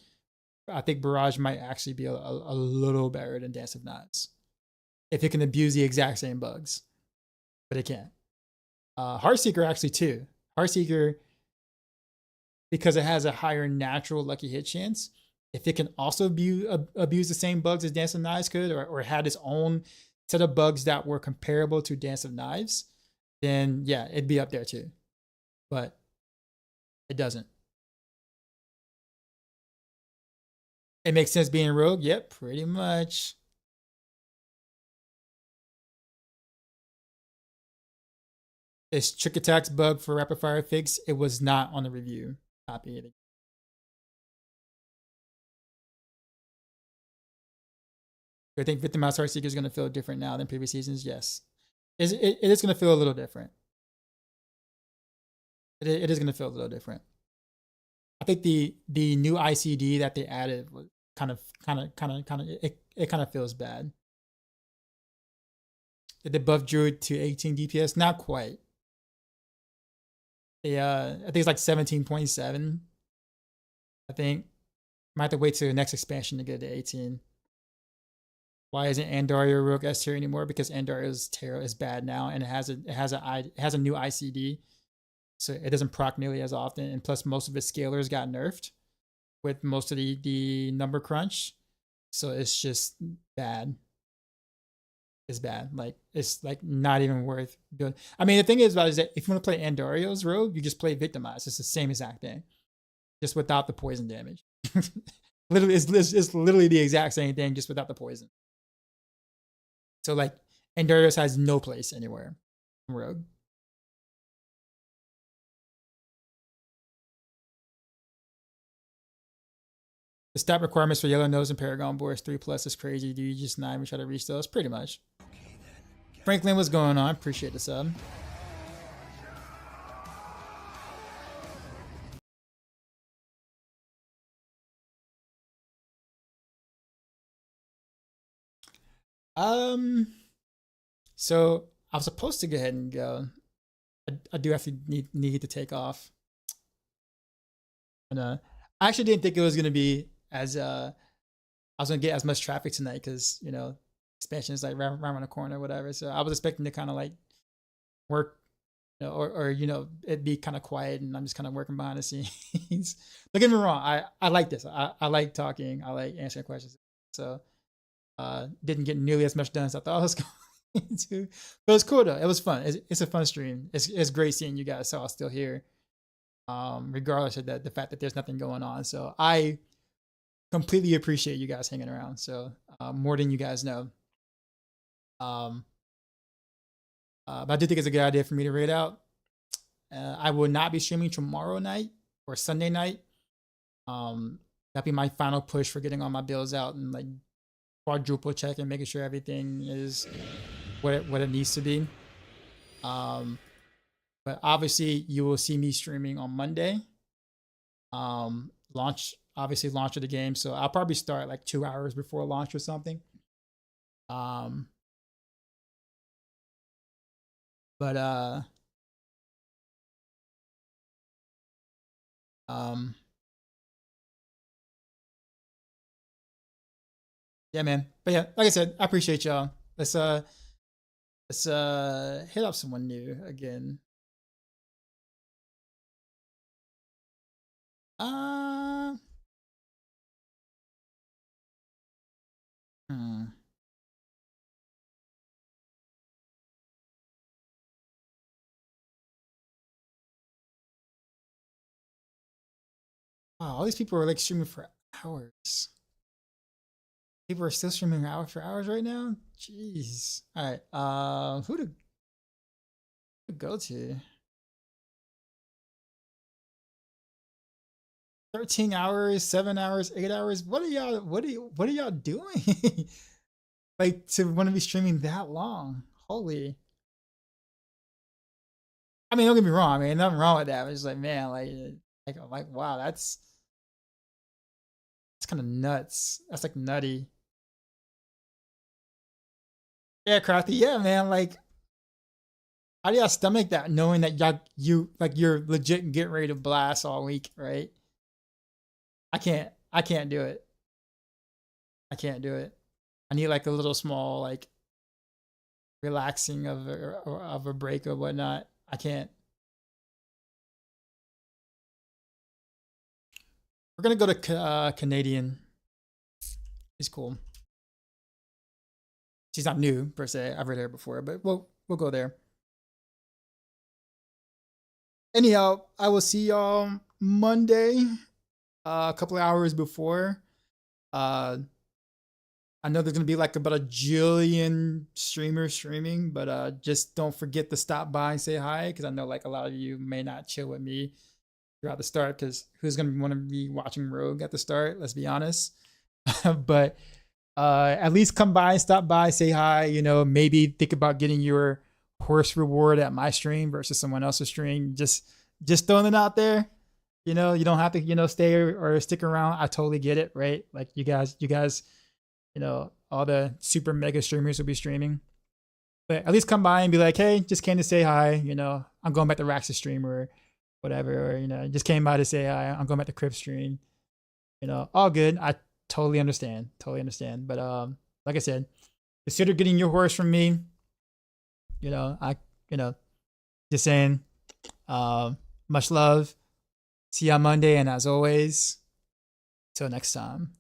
I think Barrage might actually be a little better than Dance of Knives. If it can abuse the exact same bugs. But it can't. Heartseeker actually too. Heartseeker, because it has a higher natural lucky hit chance, if it can also abuse the same bugs as Dance of Knives could, or had its own set of bugs that were comparable to Dance of Knives, then yeah, it'd be up there too. But it doesn't. It makes sense being rogue? Yep, pretty much. Is Trick Attack's bug for rapid fire fix? It was not on the review copy. Do I think Victimized Heartseeker is going to feel different now than previous seasons? Yes. It is going to feel a little different. It is going to feel a little different. I think the new ICD that they added was it kind of feels bad. Did they buff Druid to 18 DPS? Not quite. I think it's like 17.7. I think might have to wait till the next expansion to get to 18. Why isn't Andario Rogue S tier anymore? Because Andario's Terra is bad now, and it has a new ICD, so it doesn't proc nearly as often. And plus, most of its scalers got nerfed with most of the number crunch, so it's just bad. It's bad. Like it's like not even worth doing. I mean, the thing is about is that if you want to play Andario's Rogue, you just play Victimize. It's the same exact thing, just without the poison damage. Literally, it's literally the exact same thing, just without the poison. So like, Andarios has no place anywhere in Rogue. The stat requirements for Yellow Nose and Paragon Boars 3+ is crazy. Do you just not even try to reach those? Pretty much. Franklin, what's going on? Appreciate the sub. So I was supposed to go ahead and go. I do have to need to take off. And I actually didn't think it was gonna be as I was gonna get as much traffic tonight, because you know expansion is like right around the corner or whatever. So I was expecting to kind of like work, or it'd be kind of quiet and I'm just kind of working behind the scenes. Don't get me wrong, I like this. I like talking. I like answering questions. So didn't get nearly as much done as I thought I was going to. But it was cool though. It was fun. It's a fun stream. It's great seeing you guys all still here, regardless of the fact that there's nothing going on. So I completely appreciate you guys hanging around. So more than you guys know. But I do think it's a good idea for me to raid out. I will not be streaming tomorrow night or Sunday night. That'll be my final push for getting all my bills out and like quadruple checking, making sure everything is what it needs to be. But obviously you will see me streaming on Monday. Launch of the game, so I'll probably start like 2 hours before launch or something. But yeah, man. But yeah, like I said, I appreciate y'all. Let's hit up someone new again. Wow, all these people are like streaming for hours. People are still streaming for hours right now. Jeez. All right. Who to go to? 13 hours, 7 hours, 8 hours. What are y'all doing? Like to want to be streaming that long? Holy. I mean, don't get me wrong. I mean, nothing wrong with that. But it's like, man, like wow, that's kind of nuts. That's like nutty. Yeah, Crafty. Yeah, man. Like, how do y'all stomach that, knowing that you're legit getting ready to blast all week, right? I can't do it. I can't do it. I need like a little small like relaxing of a break or whatnot. I can't. We're gonna go to Canadian. She's cool. She's not new per se. I've read her before, but we'll go there. Anyhow, I will see y'all Monday, a couple of hours before. I know there's gonna be like about a jillion streamers streaming, but just don't forget to stop by and say hi, because I know like a lot of you may not chill with me throughout the start, because who's gonna want to be watching Rogue at the start? Let's be honest. But at least come by, stop by, say hi. Maybe think about getting your horse reward at my stream versus someone else's stream. Just throwing it out there. You don't have to stay or stick around. I totally get it, right? Like you guys, all the super mega streamers will be streaming. But at least come by and be like, hey, just came to say hi. I'm going back to Rax's stream or whatever, or just came by to say hi. I'm going back to Crib stream. All good. I totally understand. But like I said, consider getting your horse from me. Just saying. Much love. See you on Monday, and as always, till next time.